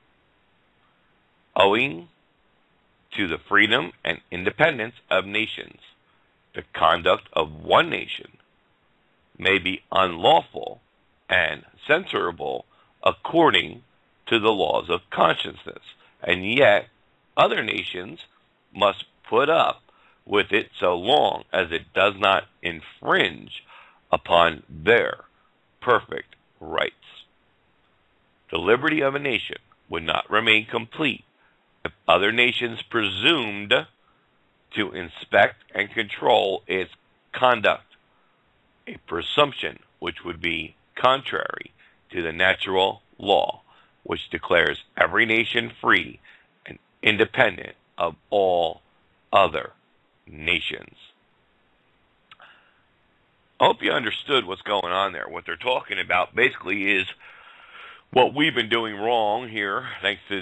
Owing to the freedom and independence of nations, the conduct of one nation may be unlawful and censorable according to the laws of consciousness. And yet, other nations must put up with it so long as it does not infringe upon their perfect rights. The liberty of a nation would not remain complete if other nations presumed to inspect and control its conduct, a presumption which would be contrary to the natural law, which declares every nation free and independent of all other nations. I hope you understood what's going on there. What they're talking about basically is what we've been doing wrong here, thanks to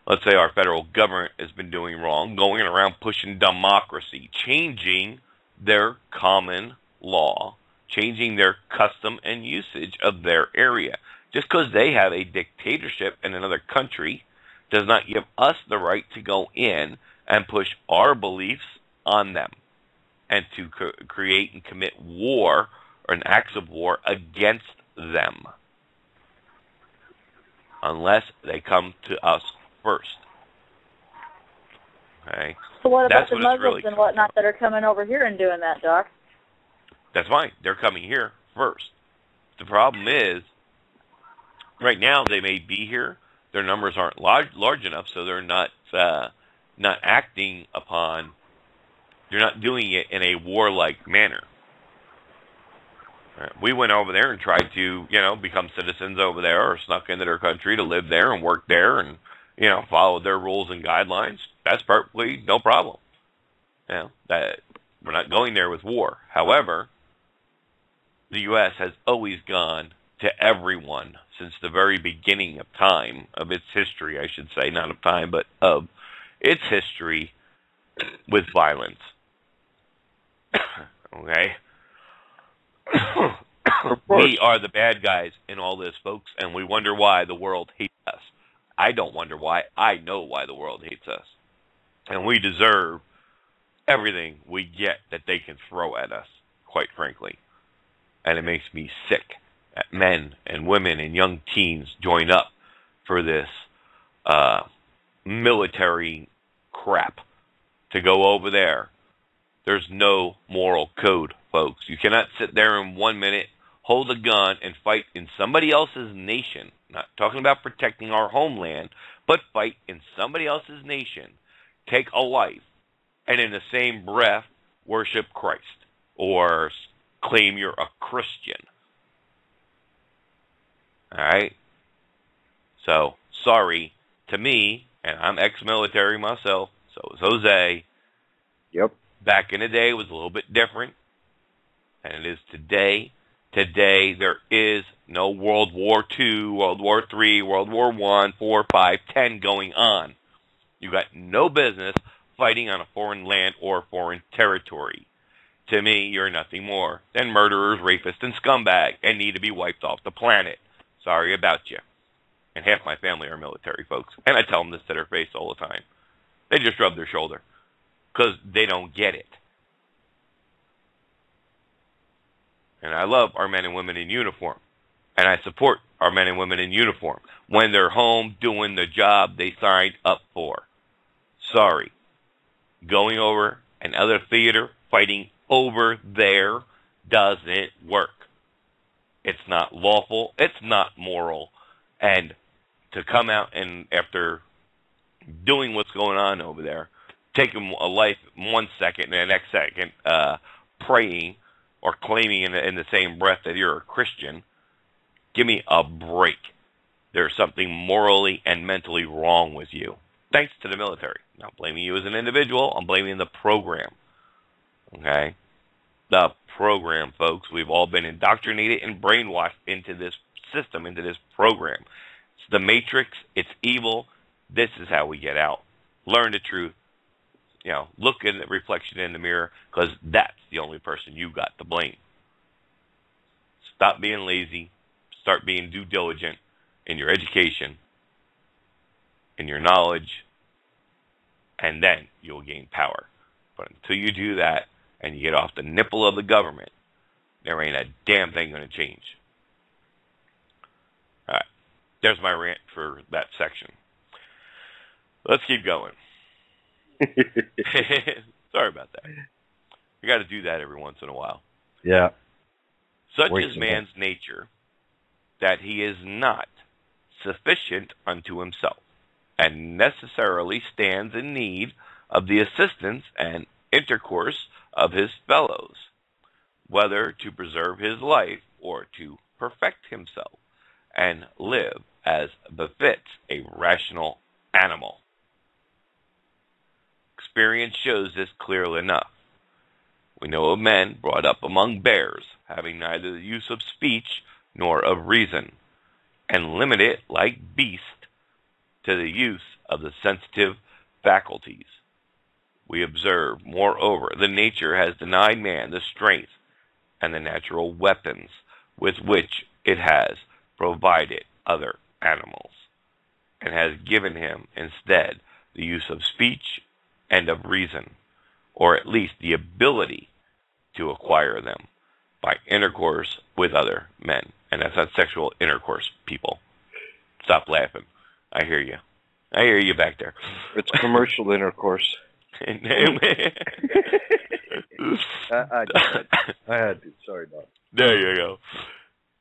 let's say our federal government has been doing wrong, going around pushing democracy, changing their common law, changing their custom and usage of their area. Just because they have a dictatorship in another country does not give us the right to go in and push our beliefs on them and to create and commit war or an acts of war against them unless they come to us first. Okay? So what about the Muslims and whatnot that are coming over here and doing that, Doc? That's fine. They're coming here first. The problem is, right now they may be here. Their numbers aren't large enough, so they're not acting upon. They're not doing it in a warlike manner. We went over there and tried to, become citizens over there, or snuck into their country to live there and work there, and followed their rules and guidelines. That's perfectly no problem. That we're not going there with war. However, the U.S. has always gone to everyone since the very beginning of time, of its history, I should say, not of time, but of its history, with violence. Okay? We are the bad guys in all this, folks, and we wonder why the world hates us. I don't wonder why. I know why the world hates us. And we deserve everything we get that they can throw at us, quite frankly. And it makes me sick that men and women and young teens join up for this military crap to go over there. There's no moral code, folks. You cannot sit there in 1 minute, hold a gun, and fight in somebody else's nation. Not talking about protecting our homeland, but fight in somebody else's nation. Take a life, and in the same breath, worship Christ or claim you're a Christian. All right? So, sorry to me, and I'm ex-military myself, so is Jose. Yep. Back in the day, it was a little bit different, and it is today. Today, there is no World War II, World War III, World War I, 4, 5, 10 going on. You got no business fighting on a foreign land or foreign territory. To me, you're nothing more than murderers, rapists, and scumbag, and need to be wiped off the planet. Sorry about you. And half my family are military folks, and I tell them this to their face all the time. They just rub their shoulder because they don't get it. And I love our men and women in uniform, and I support our men and women in uniform when they're home doing the job they signed up for. Sorry. Going over another theater, fighting over there, doesn't work. It's not lawful. It's not moral. And to come out and after doing what's going on over there, taking a life 1 second and the next second praying or claiming in the same breath that you're a Christian, give me a break. There's something morally and mentally wrong with you. Thanks to the military. Not blaming you as an individual. I'm blaming the program. Okay? The program, folks. We've all been indoctrinated and brainwashed into this system, into this program. It's the Matrix. It's evil. This is how we get out. Learn the truth. Look in the reflection in the mirror, because that's the only person you got to blame. Stop being lazy. Start being due diligent in your education, in your knowledge, and then you'll gain power. But until you do that, and you get off the nipple of the government, there ain't a damn thing going to change. All right. There's my rant for that section. Let's keep going. Sorry about that. You got to do that every once in a while. Yeah. Such is man's nature that he is not sufficient unto himself, and necessarily stands in need of the assistance and intercourse of his fellows, whether to preserve his life or to perfect himself and live as befits a rational animal. Experience shows this clearly enough. We know of men brought up among bears, having neither the use of speech nor of reason, and limited, like beasts, to the use of the sensitive faculties. We observe, moreover, that nature has denied man the strength and the natural weapons with which it has provided other animals, and has given him instead the use of speech and of reason, or at least the ability to acquire them by intercourse with other men. And that's not sexual intercourse, people. Stop laughing. I hear you. I hear you back there. It's commercial intercourse. I had to. Sorry, Doc. There you go.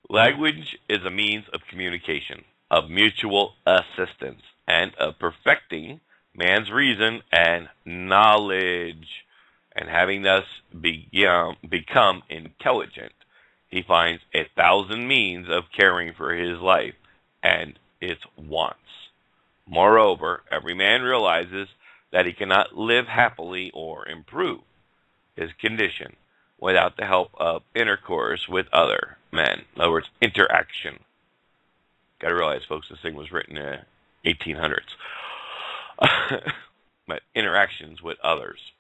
Language is a means of communication, of mutual assistance, and of perfecting man's reason and knowledge. And having thus become intelligent, he finds 1,000 means of caring for his life and its wants. Moreover, every man realizes that he cannot live happily or improve his condition without the help of intercourse with other men. In other words, interaction. Got to realize, folks, this thing was written in the 1800s. But interactions with others.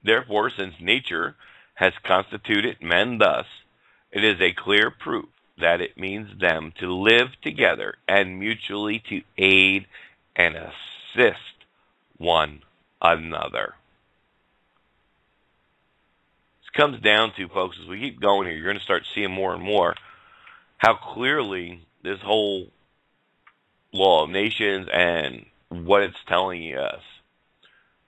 Therefore, since nature has constituted men thus, it is a clear proof that it means them to live together and mutually to aid and assist one another. This comes down to, folks, as we keep going here, you're going to start seeing more and more how clearly this whole law of nations and what it's telling us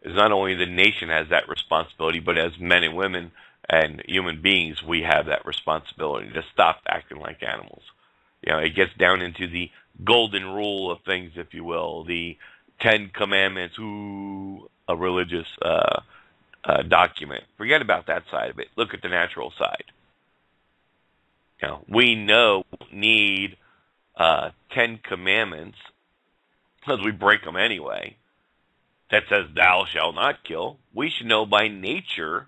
is not only the nation has that responsibility, but as men and women and human beings, we have that responsibility to stop acting like animals. You know, it gets down into the golden rule of things, if you will, the 10 Commandments, a religious document. Forget about that side of it. Look at the natural side. You know, we know we need 10 Commandments because we break them anyway. That says, thou shalt not kill. We should know by nature,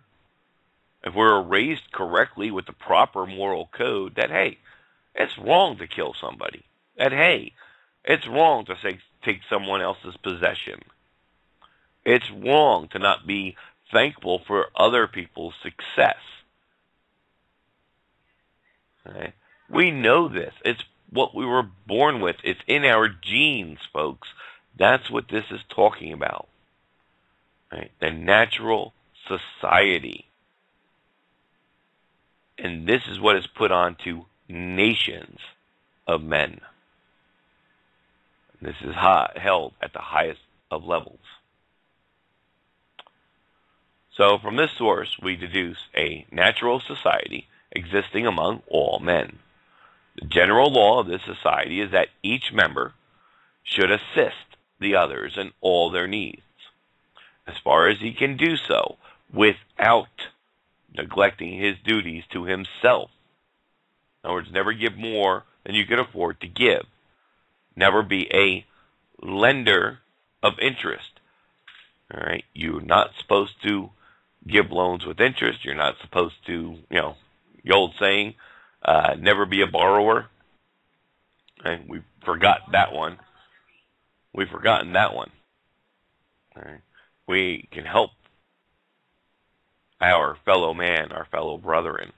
if we're raised correctly with the proper moral code, that, hey, it's wrong to kill somebody. That, hey, it's wrong to take someone else's possession. It's wrong to not be thankful for other people's success. Okay? We know this. It's what we were born with. It's in our genes, folks. That's what this is talking about. Right? The natural society. And this is what is put onto nations of men. This is held at the highest of levels. So from this source, we deduce a natural society existing among all men. The general law of this society is that each member should assist the others in all their needs, as far as he can do so, without neglecting his duties to himself. In other words, never give more than you can afford to give. Never be a lender of interest. All right, you're not supposed to give loans with interest. You're not supposed to, the old saying, never be a borrower. And we forgot that one. We've forgotten that one. All right. We can help our fellow man, our fellow brethren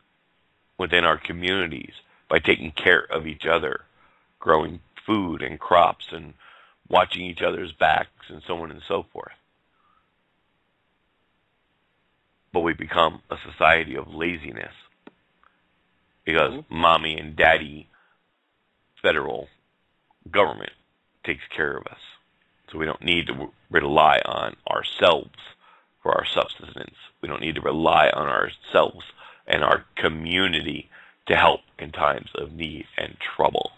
within our communities by taking care of each other, growing food and crops and watching each other's backs and so on and so forth. But we become a society of laziness. because mommy and daddy federal government takes care of us. So we don't need to rely on ourselves for our subsistence. We don't need to rely on ourselves and our community to help in times of need and trouble.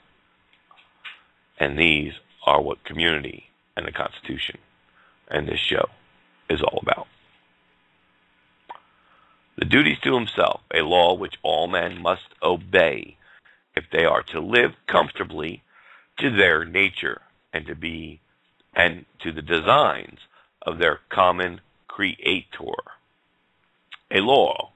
And these are what community and the Constitution and this show is all about. The duties to himself, a law which all men must obey if they are to live comfortably to their nature and to the designs of their common Creator. A law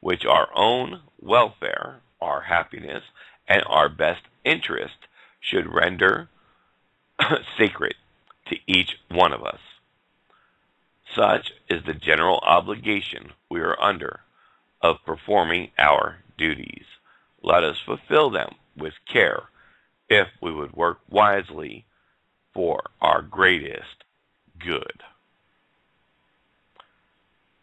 which our own welfare, our happiness, and our best interest should render sacred to each one of us. Such is the general obligation we are under of performing our duties. Let us fulfill them with care if we would work wisely for our greatest good.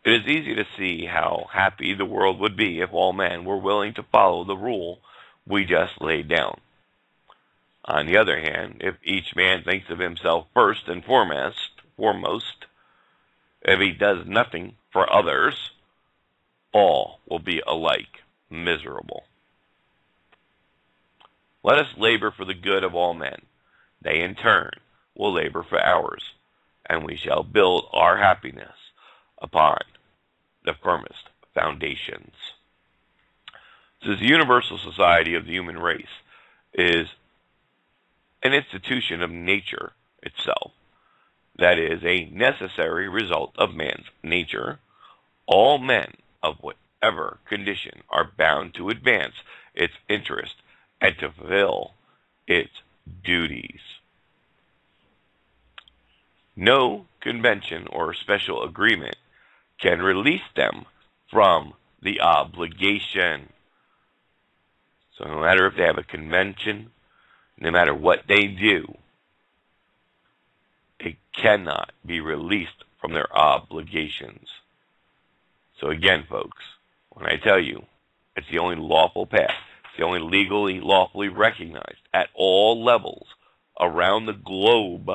It is easy to see how happy the world would be if all men were willing to follow the rule we just laid down. On the other hand, if each man thinks of himself first and foremost, if he does nothing for others, all will be alike miserable. Let us labor for the good of all men. They in turn will labor for ours, and we shall build our happiness upon the firmest foundations. Since the universal society of the human race is an institution of nature itself, that is a necessary result of man's nature, all men of whatever condition are bound to advance its interest and to fulfill its duties. No convention or special agreement can release them from the obligation. So no matter if they have a convention, no matter what they do, it cannot be released from their obligations. So again, folks, when I tell you it's the only lawful path, it's the only legally, lawfully recognized at all levels around the globe,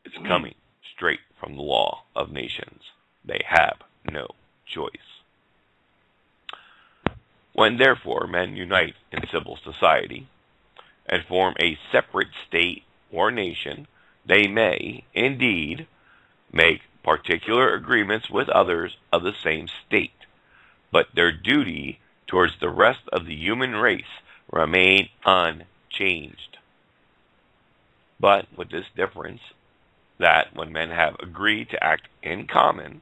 it's coming straight from the law of nations. They have no choice. When, therefore, men unite in civil society and form a separate state or nation, they may, indeed, make particular agreements with others of the same state, but their duty towards the rest of the human race remain unchanged. But with this difference, that when men have agreed to act in common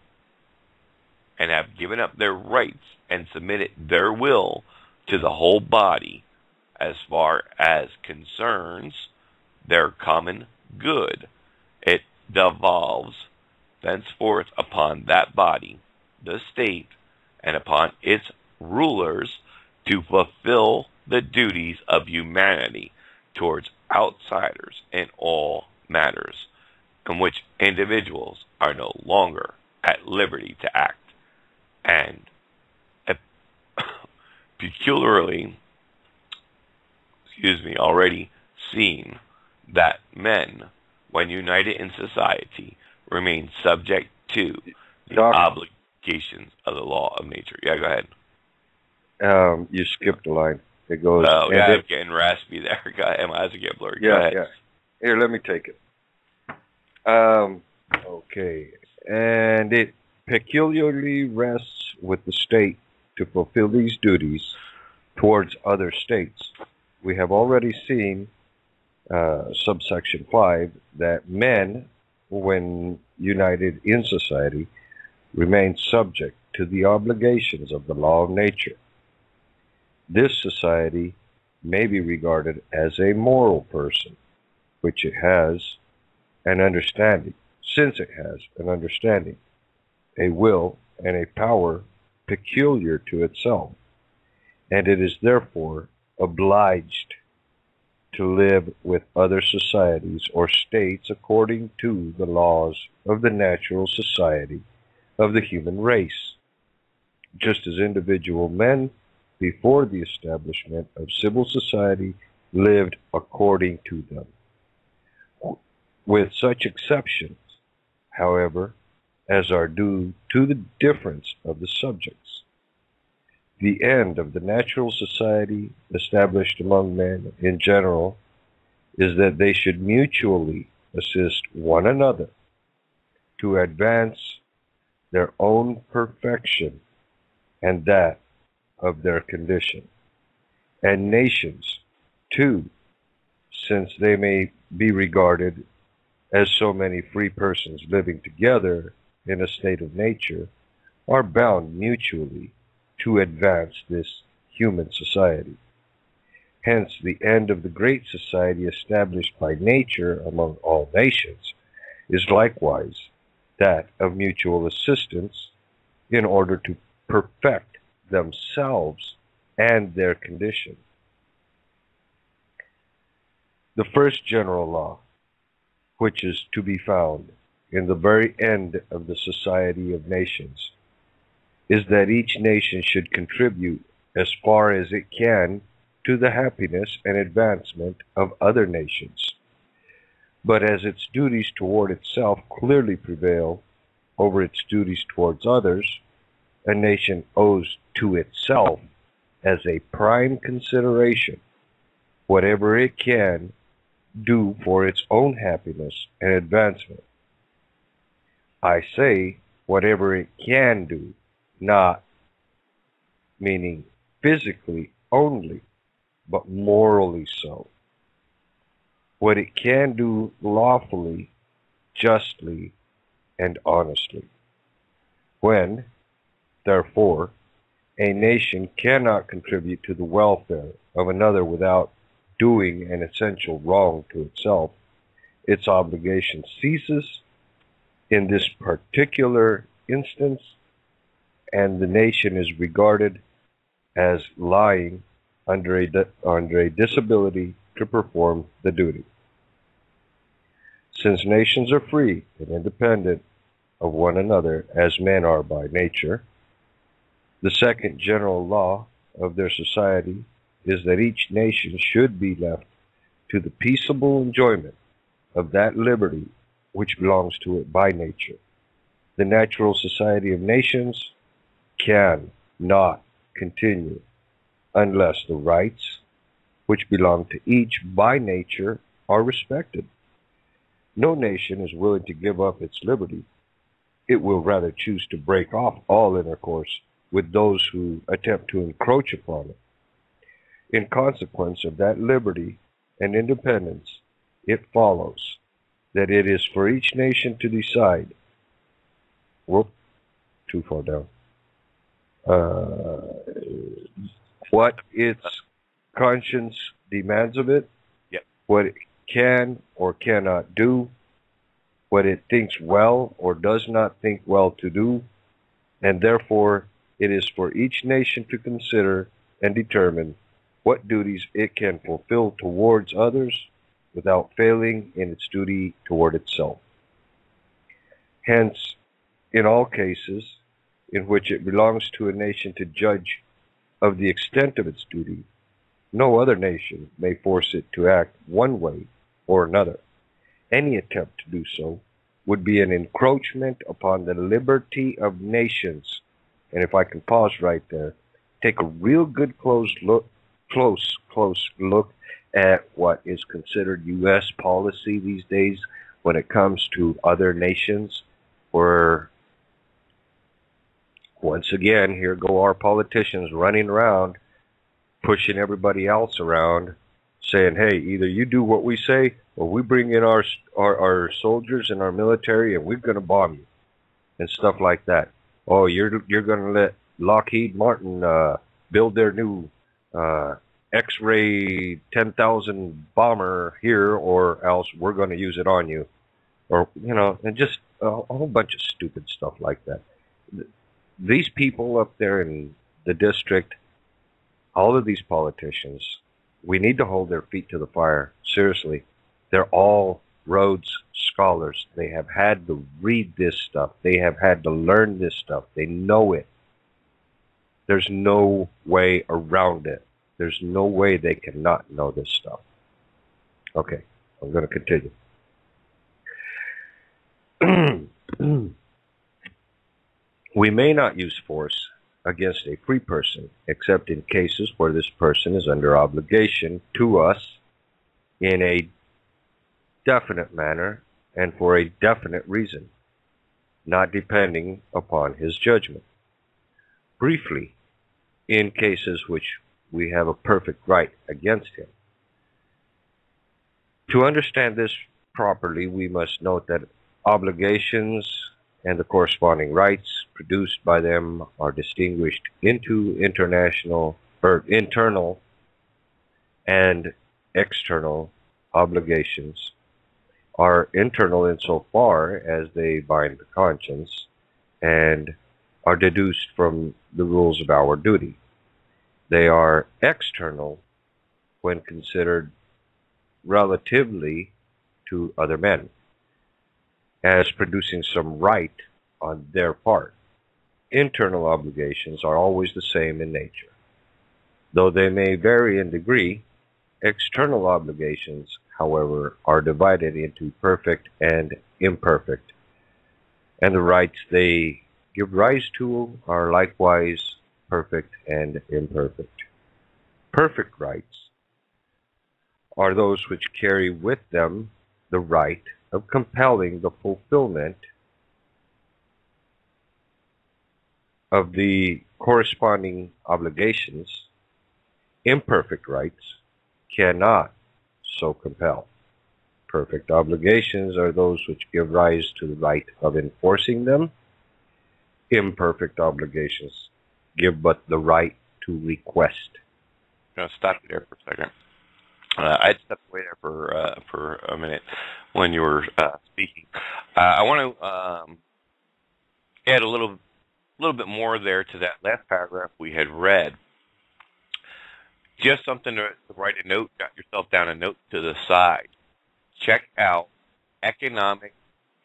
and have given up their rights and submitted their will to the whole body as far as concerns their common good, it devolves thenceforth upon that body, the state, and upon its rulers to fulfill the duties of humanity towards outsiders in all matters in which individuals are no longer at liberty to act, and peculiarly, already seen that men, when united in society, remain subject to the obligations of the law of nature. Yeah, go ahead. You skipped a line. It goes. Oh, yeah, I'm getting raspy there. Go ahead. My eyes are getting blurry. Go ahead. Here, let me take it. Okay. And it peculiarly rests with the state to fulfill these duties towards other states. We have already seen, subsection 5, that men, when united in society, remain subject to the obligations of the law of nature. This society may be regarded as a moral person, which it has an understanding, since it has an understanding, a will, and a power peculiar to itself, and it is therefore obliged to live with other societies or states according to the laws of the natural society of the human race. just as individual men before the establishment of civil society lived according to them. With such exceptions, however, as are due to the difference of the subjects. The end of the natural society established among men in general is that they should mutually assist one another to advance their own perfection and that of their condition. And nations, too, since they may be regarded as so many free persons living together in a state of nature, are bound mutually to advance this human society. Hence, the end of the great society established by nature among all nations is likewise that of mutual assistance in order to perfect themselves and their condition. The first general law, which is to be found in the very end of the society of nations, is that each nation should contribute as far as it can to the happiness and advancement of other nations. But as its duties toward itself clearly prevail over its duties towards others, a nation owes to itself as a prime consideration whatever it can do for its own happiness and advancement. I say whatever it can do, not meaning physically only, but morally so. What it can do lawfully, justly, and honestly. When, therefore, a nation cannot contribute to the welfare of another without doing an essential wrong to itself, its obligation ceases in this particular instance, and the nation is regarded as lying under a disability to perform the duty. Since nations are free and independent of one another as men are by nature, the second general law of their society is that each nation should be left to the peaceable enjoyment of that liberty which belongs to it by nature. The natural society of nations can not continue unless the rights which belong to each by nature are respected. No nation is willing to give up its liberty. It will rather choose to break off all intercourse with those who attempt to encroach upon it. In consequence of that liberty and independence, it follows that it is for each nation to decide, too far down, what its conscience demands of it, what it can or cannot do, what it thinks well or does not think well to do, and therefore it is for each nation to consider and determine what duties it can fulfill towards others without failing in its duty toward itself. Hence, in all cases in which it belongs to a nation to judge of the extent of its duty, no other nation may force it to act one way or another. Any attempt to do so would be an encroachment upon the liberty of nations. And if I can pause right there, take a real good close look at what is considered U.S. policy these days when it comes to other nations, where once again, here go our politicians running around, pushing everybody else around, saying, hey, either you do what we say, or we bring in our soldiers and our military, and we're going to bomb you, and stuff like that. Oh, you're going to let Lockheed Martin build their new X-ray 10,000 bomber here, or else we're going to use it on you, or and just a whole bunch of stupid stuff like that. These people up there in the district, all of these politicians, we need to hold their feet to the fire. Seriously, they're all Rhodes scholars. They have had to read this stuff. They have had to learn this stuff. They know it. There's no way around it. There's no way they cannot know this stuff. Okay, I'm going to continue. We may not use force against a free person, except in cases where this person is under obligation to us in a definite manner and for a definite reason, not depending upon his judgment. Briefly, in cases which we have a perfect right against him. To understand this properly, we must note that obligations and the corresponding rights produced by them are distinguished into internal and external obligations. Are internal insofar as they bind the conscience and are deduced from the rules of our duty. They are external when considered relatively to other men, as producing some right on their part. Internal obligations are always the same in nature. Though they may vary in degree, external obligations, however, are divided into perfect and imperfect, and the rights they give rise to are likewise perfect and imperfect. Perfect rights are those which carry with them the right of compelling the fulfillment of the corresponding obligations. Imperfect rights cannot so compel. Perfect obligations are those which give rise to the right of enforcing them. Imperfect obligations give but the right to request. I'm going to stop you there for a second. I'd stepped away there for a minute when you were speaking. I want to add a little bit more there to that last paragraph we had read. Just something to write a note, jot yourself down a note to the side. Check out Economic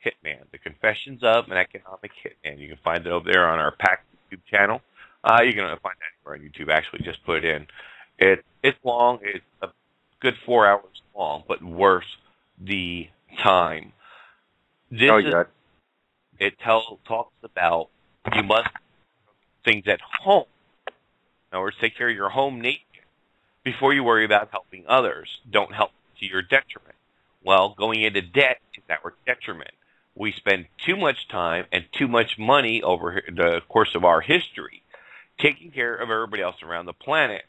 Hitman, The Confessions of an Economic Hitman. You can find it over there on our PAC YouTube channel. You can find that anywhere on YouTube. Actually, just put it in. It's long. It's a good 4 hours long, but worth the time. It talks about you must do things at home. In other words, take care of your home nation before you worry about helping others. Don't help to your detriment. Well, going into debt is our detriment. We spend too much time and too much money over the course of our history taking care of everybody else around the planet.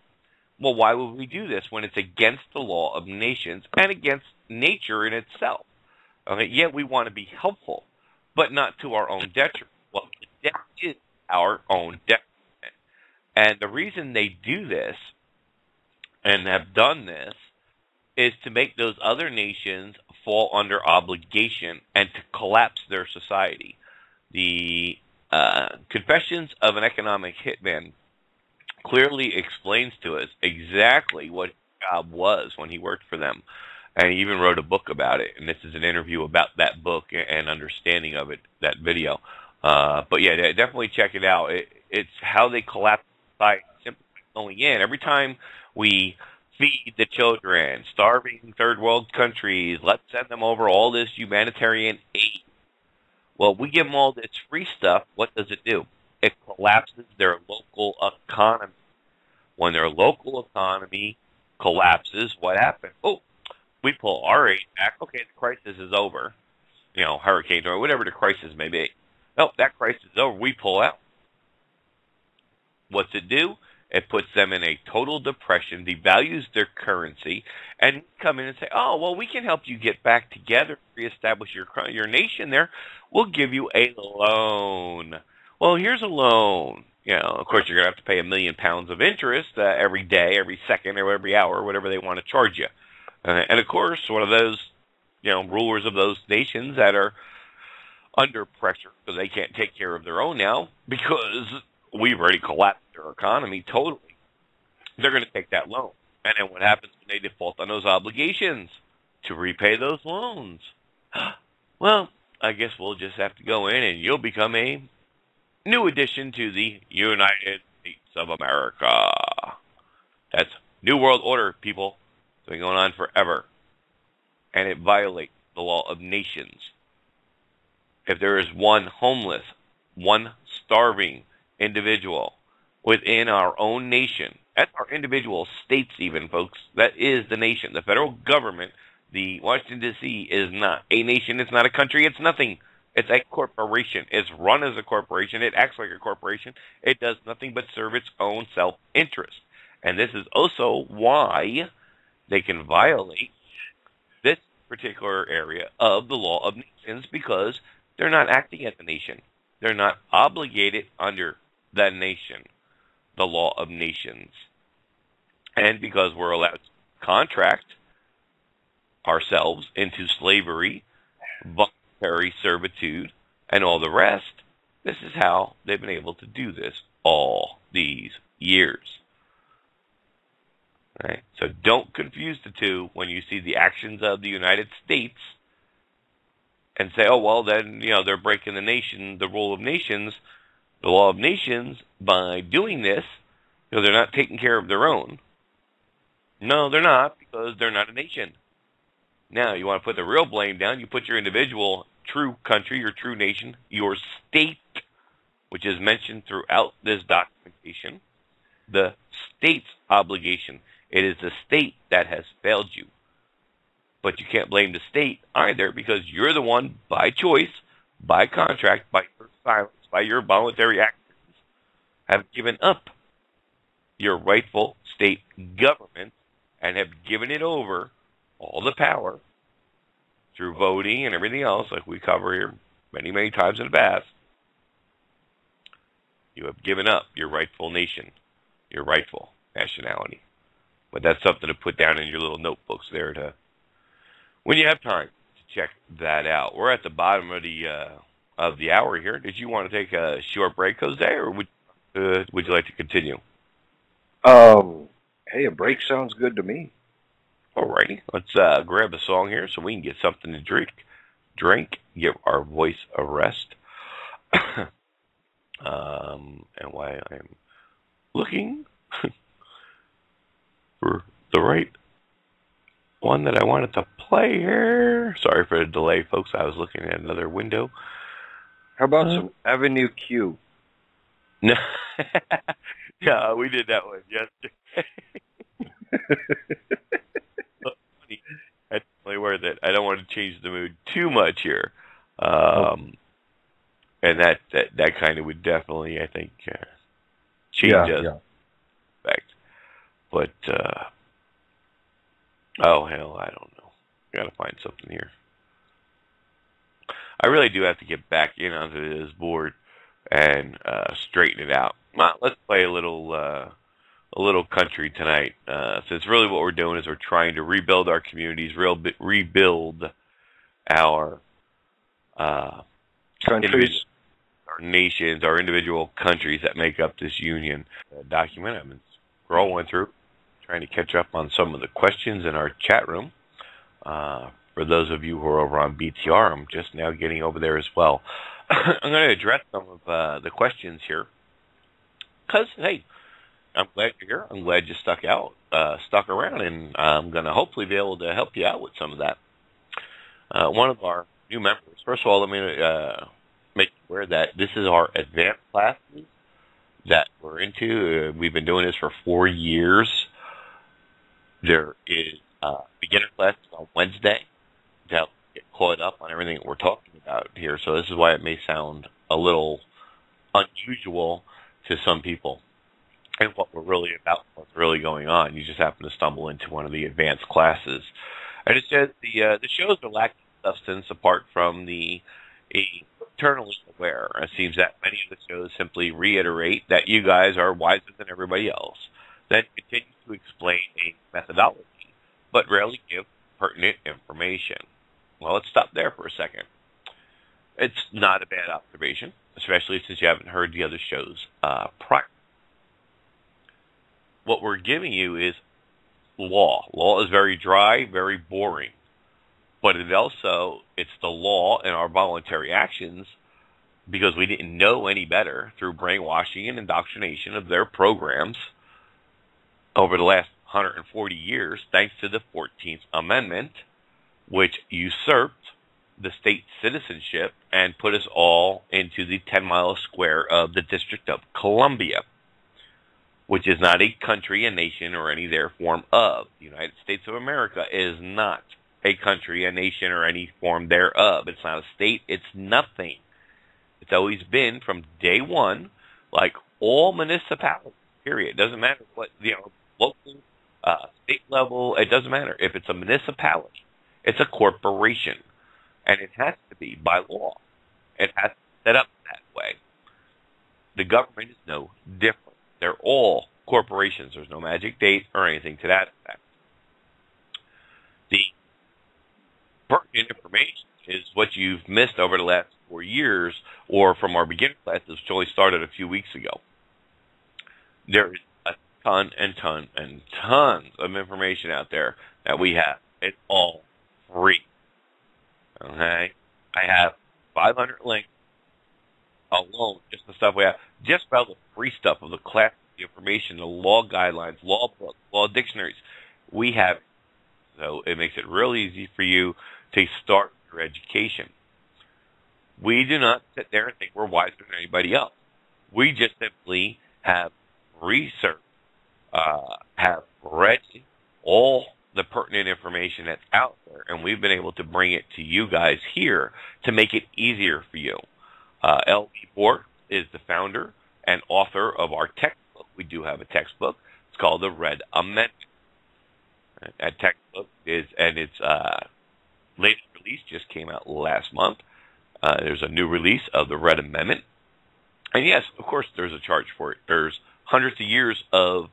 Well, why would we do this when it's against the law of nations and against nature in itself? Okay, yet we want to be helpful, but not to our own detriment. Well, debt is our own detriment. And the reason they do this and have done this is to make those other nations fall under obligation and to collapse their society. The Confessions of an Economic Hitman clearly explains to us exactly what his job was when he worked for them. And he even wrote a book about it. And this is an interview about that book and understanding of it, that video. But yeah, definitely check it out. It's how they collapse society simply going in. Every time we feed the children, starving third world countries, let's send them over all this humanitarian aid. Well, we give them all this free stuff. What does it do? It collapses their local economy. When their local economy collapses, what happens? Oh, we pull our aid back. Okay, the crisis is over. You know, hurricane or whatever the crisis may be. Oh, that crisis is over. We pull out. What's it do? It puts them in a total depression, devalues their currency, and come in and say, oh, well, we can help you get back together, reestablish your nation there. We'll give you a loan. Well, here's a loan. You know, of course, you're going to have to pay £1 million of interest every day, every second, or every hour, whatever they want to charge you. And, of course, one of those, you know, rulers of those nations that are under pressure because they can't take care of their own now because we've already collapsed their economy totally. They're going to take that loan. And then what happens when they default on those obligations? To repay those loans. Well, I guess we'll just have to go in and you'll become a new addition to the United States of America. That's New World Order, people. It's been going on forever. And it violates the law of nations. If there is one homeless, one starving individual within our own nation, that's our individual states even, folks. That is the nation. The federal government, the Washington, D.C., is not a nation. It's not a country. It's nothing. It's a corporation. It's run as a corporation. It acts like a corporation. It does nothing but serve its own self-interest. And this is also why they can violate this particular area of the law of nations, because they're not acting as a nation. They're not obligated under the nation, the law of nations. And because we're allowed to contract ourselves into slavery, voluntary servitude, and all the rest, this is how they've been able to do this all these years. Right? So don't confuse the two when you see the actions of the United States and say, oh, well, then, they're breaking the rule of nations, the law of nations, by doing this, they're not taking care of their own. No, they're not, because they're not a nation. Now, you want to put the real blame down, you put your individual true country, your true nation, your state, which is mentioned throughout this documentation, the state's obligation. It is the state that has failed you. But you can't blame the state either, because you're the one, by choice, by contract, by your silence, by your voluntary actions, have given up your rightful state government and have given it over, all the power, through voting and everything else, like we cover here many, many times in the past. You have given up your rightful nation, your rightful nationality. But that's something to put down in your little notebooks there to, when you have time, to check that out. We're at the bottom of the hour here. Did you want to take a short break, Jose, or would you like to continue? Hey, a break sounds good to me. Alrighty, let's grab a song here so we can get something to drink, give our voice a rest. And while I'm looking for the right one that I wanted to play here. Sorry for the delay, folks. I was looking at another window. How about some Avenue Q? No, yeah, we did that one yesterday. That's really worth it. I don't want to change the mood too much here, and that kind of would definitely, I think, change us. Yeah. Fact. But oh hell, I don't know. Got to find something here. I really do have to get back in onto this board and straighten it out. Let's play a little country tonight. Since really what we're doing is we're trying to rebuild our communities, rebuild our countries, our nations, our individual countries that make up this union. Document I've been scrolling through, trying to catch up on some of the questions in our chat room. For those of you who are over on BTR, I'm just now getting over there as well. I'm going to address some of the questions here. Because, hey, I'm glad you're here. I'm glad you stuck around, and I'm going to hopefully be able to help you out with some of that. One of our new members, first of all, let me make you aware that this is our advanced classes that we're into. We've been doing this for 4 years. There is beginner classes on Wednesday to help get caught up on everything that we're talking about here. So this is why it may sound a little unusual to some people and what we're really about, what's really going on. You just happen to stumble into one of the advanced classes. And it says the shows are lacking substance apart from the eternally aware. It seems that many of the shows simply reiterate that you guys are wiser than everybody else, then continue to explain a methodology, but rarely give pertinent information. Well, let's stop there for a second. It's not a bad observation, especially since you haven't heard the other shows prior. What we're giving you is law. Law is very dry, very boring. But it's the law and our voluntary actions because we didn't know any better through brainwashing and indoctrination of their programs over the last 140 years, thanks to the 14th Amendment, which usurped the state citizenship and put us all into the 10-mile square of the District of Columbia, which is not a country, a nation, or any their form of. The United States of America is not a country, a nation, or any form thereof. It's not a state. It's nothing. It's always been from day one, like all municipalities, period. It doesn't matter what, local, state level, it doesn't matter. If it's a municipality, it's a corporation. And it has to be by law. It has to be set up that way. The government is no different. They're all corporations. There's no magic date or anything to that effect. The pertinent information is what you've missed over the last 4 years, or from our beginner classes, which only started a few weeks ago. There is a ton and tons of information out there that we have. It's all free. Okay? I have 500 links alone, just the stuff we have, just about the free stuff of the class, the information, the law guidelines, law books, law dictionaries. We have, so it makes it real easy for you to start your education. We do not sit there and think we're wiser than anybody else. We just simply have researched, have read all the pertinent information that's out there, and we've been able to bring it to you guys here to make it easier for you. L.E. Bork is the founder and author of our textbook. We do have a textbook. It's called the Red Amendment. That textbook is, and its latest release just came out last month. There's a new release of the Red Amendment. And yes, of course, there's a charge for it. There's hundreds of years of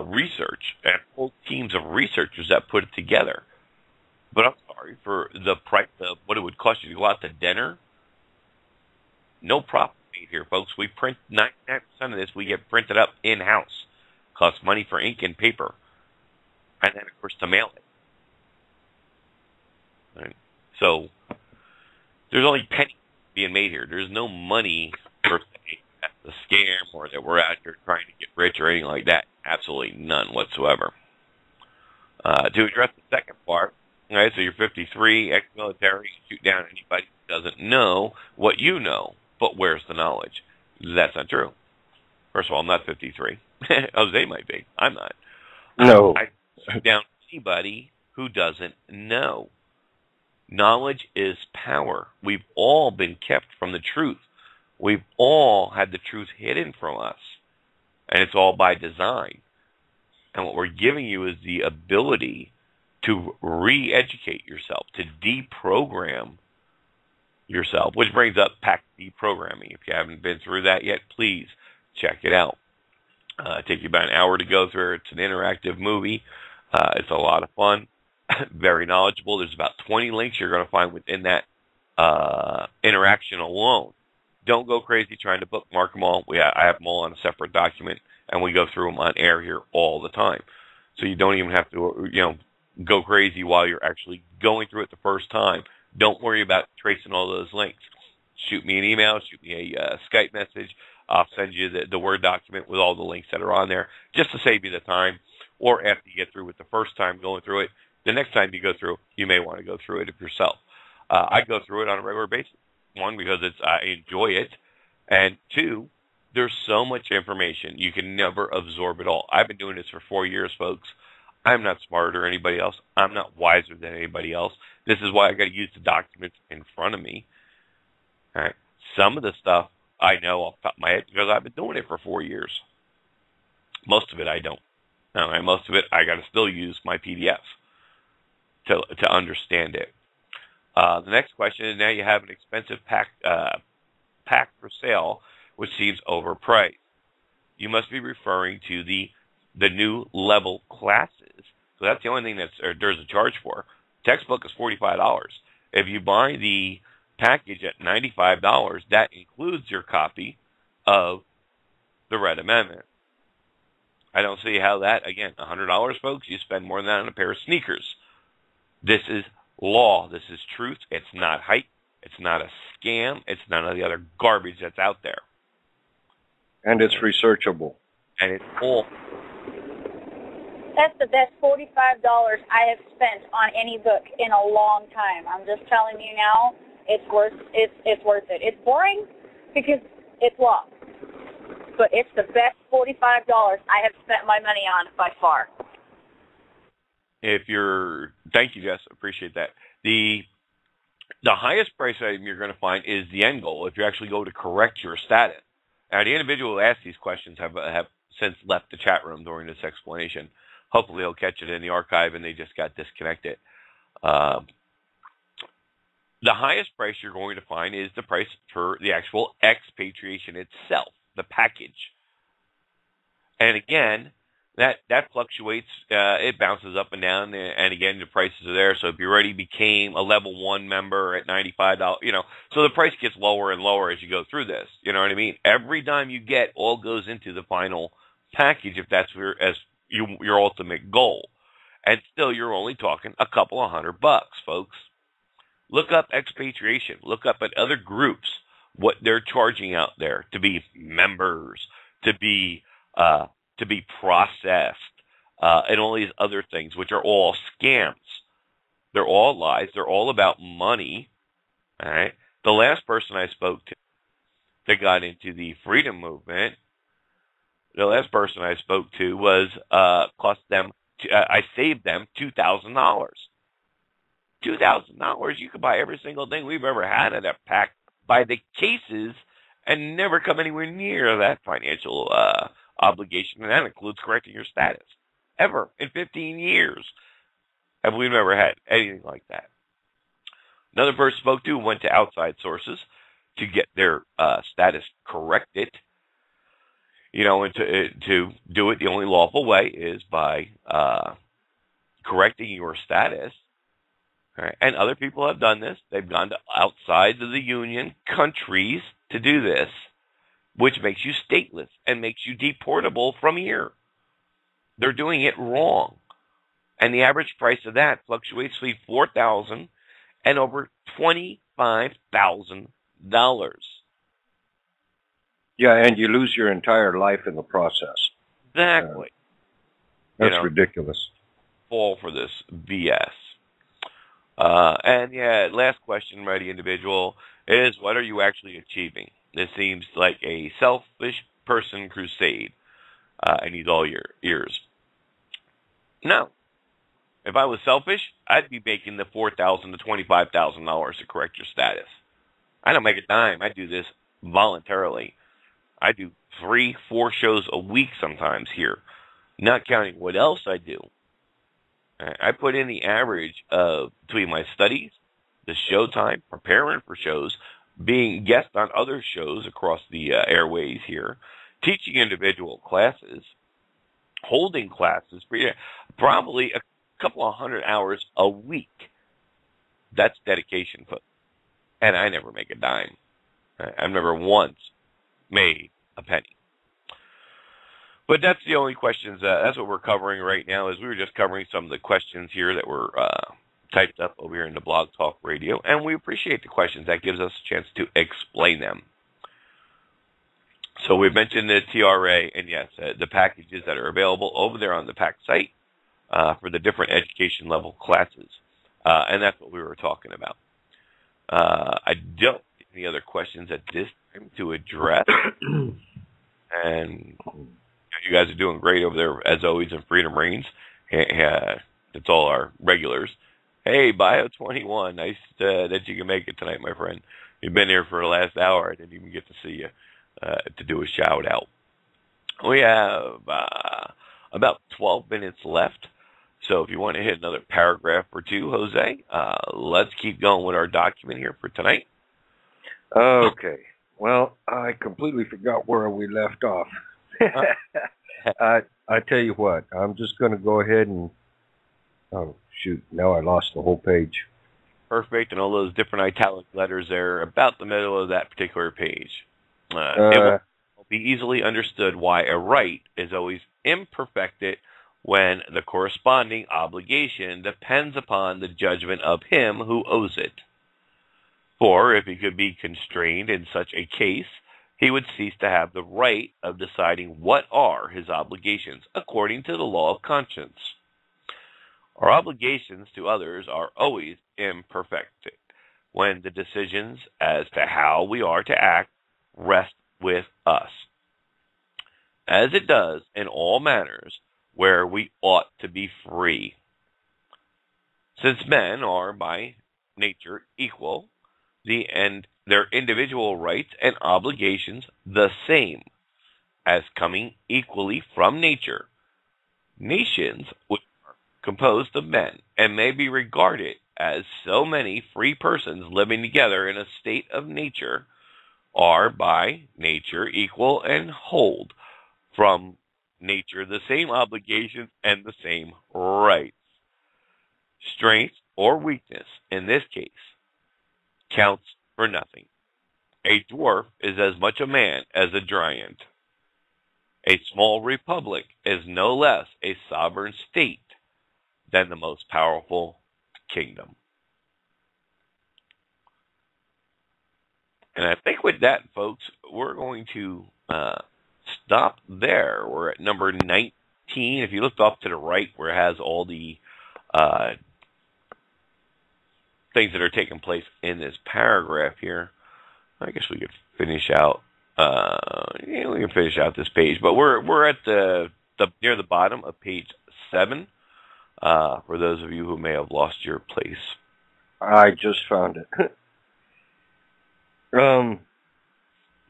research and whole teams of researchers that put it together. But I'm sorry, for the price of what it would cost you to go out to dinner, no profit made here, folks. We print 99% of this. We get printed up in-house. Costs money for ink and paper. And then, of course, to mail it. Right? So, there's only pennies being made here. There's no money per se that's a scam or that we're out here trying to get rich or anything like that. Absolutely none whatsoever. To address the second part, right, so you're 53, ex-military, shoot down anybody who doesn't know what you know, but where's the knowledge? That's not true. First of all, I'm not 53. Jose might be. I'm not. No. I shoot down anybody who doesn't know. Knowledge is power. We've all been kept from the truth. We've all had the truth hidden from us. And it's all by design. And what we're giving you is the ability to re-educate yourself, to deprogram yourself, which brings up PAC deprogramming. If you haven't been through that yet, please check it out. It takes you about an hour to go through. It's an interactive movie. It's a lot of fun, very knowledgeable. There's about 20 links you're going to find within that interaction alone. Don't go crazy trying to bookmark them all. I have them all on a separate document, and we go through them on air here all the time. So you don't even have to, go crazy while you're actually going through it the first time. Don't worry about tracing all those links. Shoot me an email, shoot me a Skype message. I'll send you the Word document with all the links that are on there just to save you the time. Or after you get through with the first time going through it, the next time you go through, you may want to go through it yourself. I go through it on a regular basis. One, because I enjoy it. And two, there's so much information. You can never absorb it all. I've been doing this for 4 years, folks. I'm not smarter than anybody else. I'm not wiser than anybody else. This is why I got to use the documents in front of me. All right. Some of the stuff I know off the top of my head because I've been doing it for 4 years. Most of it I don't. All right. Most of it I got to still use my PDF to understand it. The next question is, now you have an expensive pack for sale, which seems overpriced. You must be referring to the new level classes. So that's the only thing there's a charge for. Textbook is $45. If you buy the package at $95, that includes your copy of the Red Amendment. I don't see how that, again, $100, folks, you spend more than that on a pair of sneakers. This is law. This is truth. It's not hype. It's not a scam. It's none of the other garbage that's out there. And it's researchable. And it's all. That's the best $45 I have spent on any book in a long time. I'm just telling you now, it's worth it. It's boring because it's long, but it's the best $45 I have spent my money on by far. Thank you, Jess. Appreciate that. The highest price item you're going to find is the end goal. If you actually go to correct your status. Now, the individual who asked these questions have since left the chat room during this explanation. Hopefully, they'll catch it in the archive, and they just got disconnected. The highest price you're going to find is the price for the actual expatriation itself, the package. And again, that fluctuates. It bounces up and down, and again, the prices are there. So if you already became a level 1 member at $95, so the price gets lower and lower as you go through this. You know what I mean? Every dime you get all goes into the final package if that's your ultimate goal. And still, you're only talking a couple of $100, folks. Look up expatriation. Look up at other groups what they're charging out there to be members, to be processed, and all these other things, which are all scams. They're all lies. They're all about money. All right. The last person I spoke to that got into the freedom movement, the last person I spoke to was cost them. I saved them $2,000. $2,000. You could buy every single thing we've ever had in a pack by the cases and never come anywhere near that financial obligation, and that includes correcting your status. Ever in 15 years have we never had anything like that. Another person spoke to went to outside sources to get their status corrected. And to do it the only lawful way is by correcting your status. All right. And other people have done this. They've gone to outside of the Union countries to do this, which makes you stateless and makes you deportable from here. They're doing it wrong. And the average price of that fluctuates between $4,000 and over $25,000. Yeah, and you lose your entire life in the process. Exactly. That's ridiculous. Fall for this BS. And yeah, last question by the individual is, what are you actually achieving? This seems like a selfish person crusade. I need all your ears. No. If I was selfish, I'd be making the $4,000 to $25,000 to correct your status. I don't make a dime. I do this voluntarily. I do 3-4 shows a week sometimes here, not counting what else I do. I put in the average of between my studies, the show time, preparing for shows, being guest on other shows across the airways here, teaching individual classes, holding classes, probably a couple of 100 hours a week. That's dedication, folks. And I never make a dime. I've never once made a penny. But that's the only questions. That's what we're covering right now. Is we were just covering some of the questions here that were typed up over here in the Blog Talk Radio, and we appreciate the questions. That gives us a chance to explain them. So we've mentioned the TRA, and yes, the packages that are available over there on the PAC site for the different education level classes, and that's what we were talking about. I don't have any other questions at this time to address, and you guys are doing great over there, as always, in Freedom Reigns. It's all our regulars. Hey, Bio21, nice that you can make it tonight, my friend. You've been here for the last hour. I didn't even get to see you to do a shout-out. We have about 12 minutes left, so if you want to hit another paragraph or two, Jose, let's keep going with our document here for tonight. Okay. Well, I completely forgot where we left off. I tell you what, I'm just going to go ahead and, oh, shoot, now I lost the whole page. Perfect, and all those different italic letters there about the middle of that particular page. It will be easily understood why a right is always imperfected when the corresponding obligation depends upon the judgment of him who owes it. For if he could be constrained in such a case, he would cease to have the right of deciding what are his obligations according to the law of conscience. Our obligations to others are always imperfected when the decisions as to how we are to act rest with us, as it does in all matters where we ought to be free. Since men are by nature equal, and their individual rights and obligations the same, as coming equally from nature, nations which are composed of men and may be regarded as so many free persons living together in a state of nature are by nature equal and hold from nature the same obligations and the same rights. Strength or weakness, in this case, counts for nothing. A dwarf is as much a man as a giant. A small republic is no less a sovereign state than the most powerful kingdom. And I think with that, folks, we're going to stop there. We're at number 19. If you look off to the right where it has all the things that are taking place in this paragraph here, I guess we could finish out. We can finish out this page, but we're at the near the bottom of page 7. For those of you who may have lost your place, I just found it.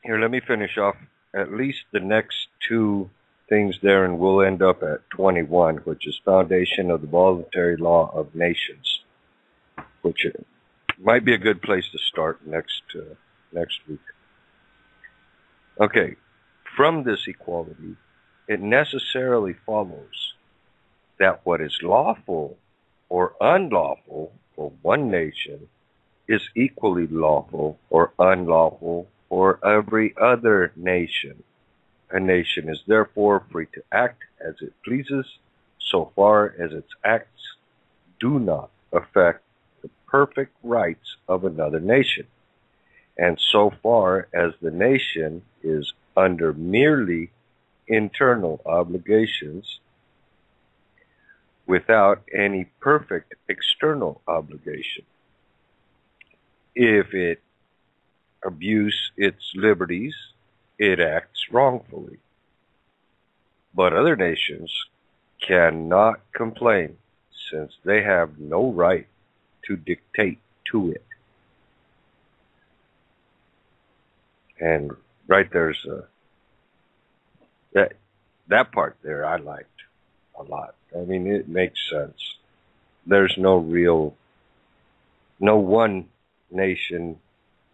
Here, let me finish off at least the next two things there, and we'll end up at 21, which is foundation of the voluntary law of nations, which might be a good place to start next week. Okay, from this equality, it necessarily follows that what is lawful or unlawful for one nation is equally lawful or unlawful for every other nation. A nation is therefore free to act as it pleases, so far as its acts do not affect the perfect rights of another nation, and so far as the nation is under merely internal obligations without any perfect external obligation. If it abuse its liberties, it acts wrongfully. But other nations cannot complain, since they have no right to dictate to it. And right there's that part there I liked a lot. I mean, it makes sense. There's no one nation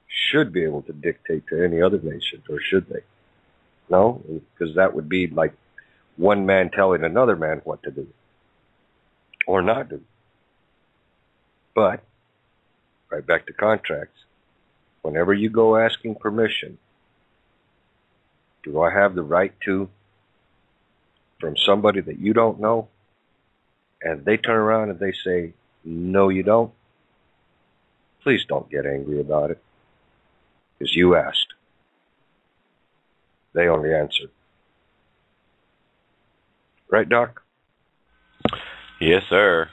should be able to dictate to any other nation, or should they? No, because that would be like one man telling another man what to do or not do. But, right back to contracts, whenever you go asking permission, do I have the right to, from somebody that you don't know, and they turn around and they say, no, you don't? Please don't get angry about it, because you asked. They only answered. Right, Doc? Yes, sir.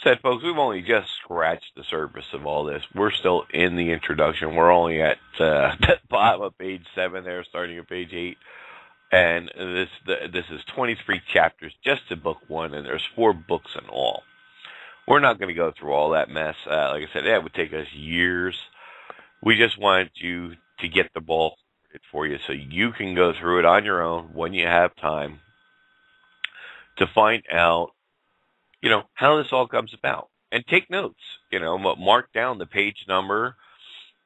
Said, folks, we've only just scratched the surface of all this. We're still in the introduction. We're only at the bottom of page 7 there, starting at page 8. And this is 23 chapters just to book 1, and there's 4 books in all. We're not going to go through all that mess. Like I said, that would take us years. We just wanted you to get the ball for you so you can go through it on your own when you have time to find out, how this all comes about. And take notes, mark down the page number,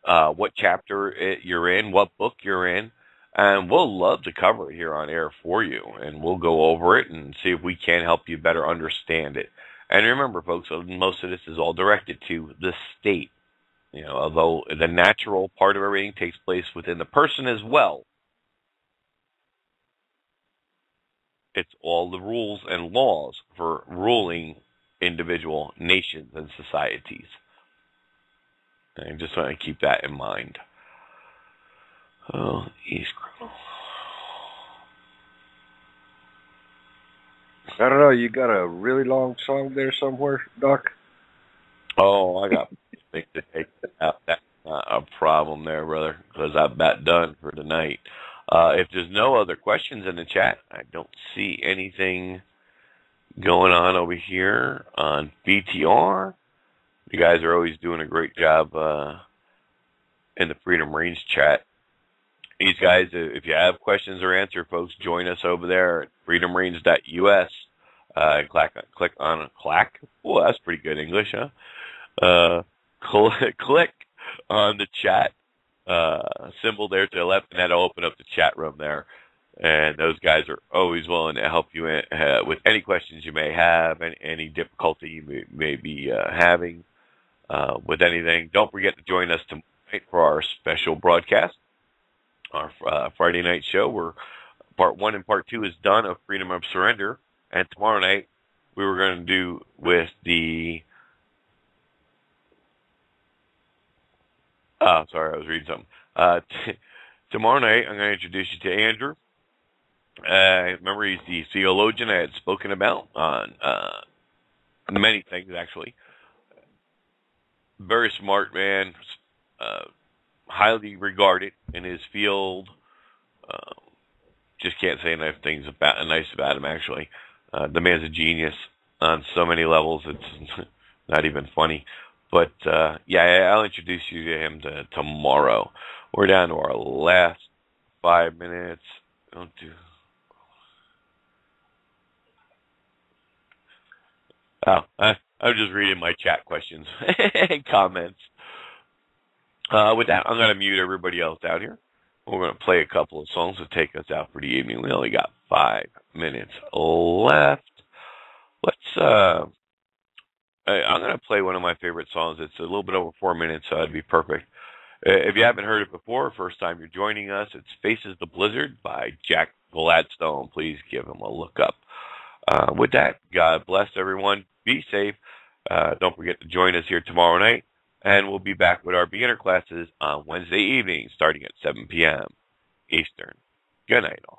what chapter you're in, what book you're in, and we'll love to cover it here on air for you. And we'll go over it and see if we can help you better understand it. And remember, folks, most of this is all directed to the state. Although the natural part of everything takes place within the person as well, it's all the rules and laws for ruling individual nations and societies. I just want to keep that in mind. Oh, East Grove. I don't know. You got a really long song there somewhere, Doc? Oh, I got things to take out. That's not a problem there, brother, because I'm about done for tonight. If there's no other questions in the chat, I don't see anything going on over here on BTR. You guys are always doing a great job in the Freedom Range chat. These guys, if you have questions or answers, folks, join us over there at freedomrange.us. Click on a clack. Well, that's pretty good English, huh? Click on the chat symbol there to the left, and that'll open up the chat room there. And those guys are always willing to help you with any questions you may have and any difficulty you may be having with anything. Don't forget to join us tonight for our special broadcast, our Friday night show, where Part 1 and Part 2 is done of Freedom of Surrender. And tomorrow night, we were going to do with the... Oh, sorry, I was reading something. Tomorrow night, I'm going to introduce you to Andrew. Remember, he's the theologian I had spoken about on many things, actually. Very smart man, highly regarded in his field. Just can't say enough things nice about him, actually. The man's a genius on so many levels, it's not even funny. But, yeah, I'll introduce you to him tomorrow. We're down to our last 5 minutes. I'm just reading my chat questions and comments. With that, I'm going to mute everybody else out here. We're going to play a couple of songs to take us out for the evening. We only got 5 minutes left. I'm going to play one of my favorite songs. It's a little bit over 4 minutes, so it'd be perfect. If you haven't heard it before, first time you're joining us, it's Faces the Blizzard by Jack Gladstone. Please give him a look up. With that, God bless everyone. Be safe. Don't forget to join us here tomorrow night. And we'll be back with our beginner classes on Wednesday evening, starting at 7 p.m. Eastern. Good night, all.